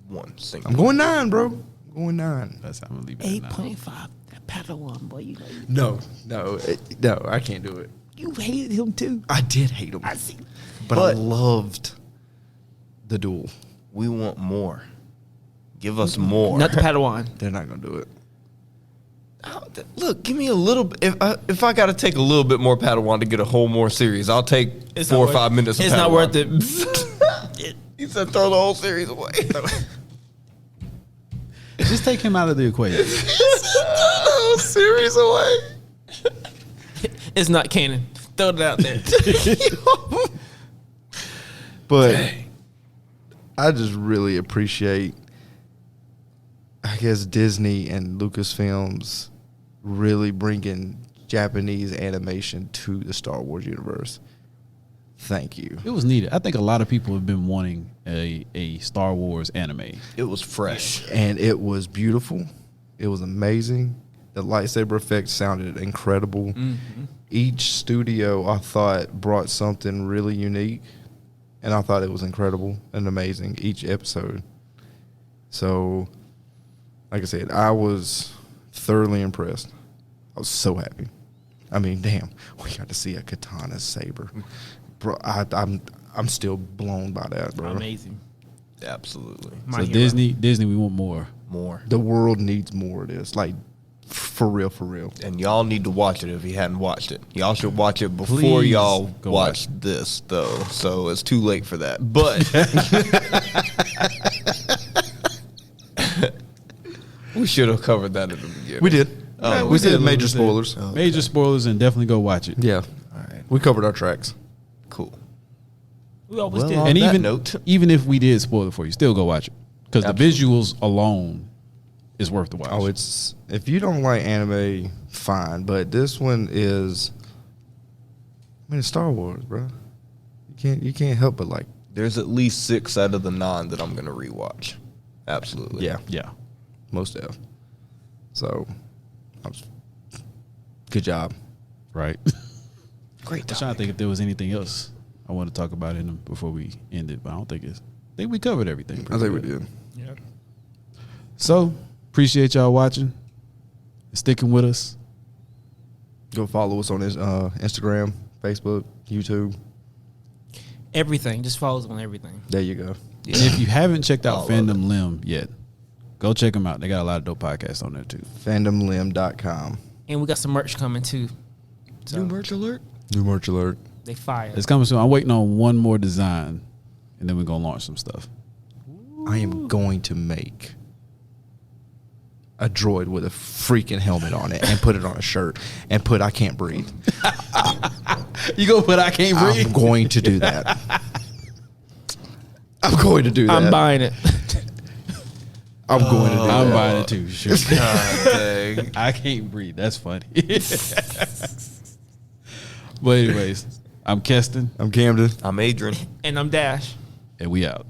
one single. I'm going 9, bro. I'm going 9. That's how I'm gonna leave it. At 8.5. That Padawan boy, you No, I can't do it. you hated him too. I did hate him. I see. But I But- loved the Duel. We want more. Give us more. Not the Padawan. They're not going to do it. Look, give me a little bit. If I got to take a little bit more Padawan to get a whole more series, I'll take It's 4 not or worth- 5 minutes. Of It's not Padawan. worth it. He said throw the whole series away. Just take him out of the equation. whole series away. It's not canon. Throw it out there. But I just really appreciate, I guess, Disney and Lucasfilms really bringing Japanese animation to the Star Wars universe. Thank you. It was needed. I think a lot of people have been wanting a Star Wars anime. It was fresh. And it was beautiful. It was amazing. The lightsaber effect sounded incredible. Each studio, I thought, brought something really unique. And I thought it was incredible and amazing, each episode. So, like I said, I was thoroughly impressed. I was so happy. I mean, damn, we got to see a katana saber. Bro, I'm still blown by that, bro. Amazing. Absolutely. My So hero. Disney, we want more. More. The world needs more of this. Like, for real, for real. And y'all need to watch it if you hadn't watched it. Y'all should watch it before Please y'all go watch watch this, though. So it's too late for that. But we should have covered that at the beginning. We did. Oh, we we said did a major little bit. spoilers. Major spoilers, and definitely go watch it. Yeah. All right. We covered our tracks. Cool. We always Well, did. on And that even note- even if we did spoil it for you, still go watch it because the Absolutely. visuals alone is worth the watch. Oh, it's if you don't like anime, fine. But this one is, I mean, it's Star Wars, bro. You can't help but like. There's at least 6 out of the 9 that I'm going to rewatch. Absolutely. yeah. Most of. So, good job. Right. Great I'm trying to think if there was anything else I want to talk about in them before we end it, but I don't think it's. I think we covered everything. I think we pretty good. did. So appreciate y'all watching, and sticking with us. Go follow us on his Instagram, Facebook, YouTube. Everything. Just follow us on everything. There you go. And if you haven't checked All out of Fandom Limb yet, go check them out. They got a lot of dope podcasts on there too. Fandomlim.com. And we got some merch coming too. So New merch alert? New merch alert. they fire. It's coming soon. I'm waiting on one more design, and then we're gonna launch some stuff. I am going to make a droid with a freaking helmet on it and put it on a shirt and put I can't breathe. You go put I can't I'm going to do that. I'm going to do that. I'm buying it. I'm going to do I'm that. buying it too. Sure. God dang. I can't breathe. That's funny. But anyways, I'm Keston, I'm Camden. I'm Adrian. And I'm Dash. and we out.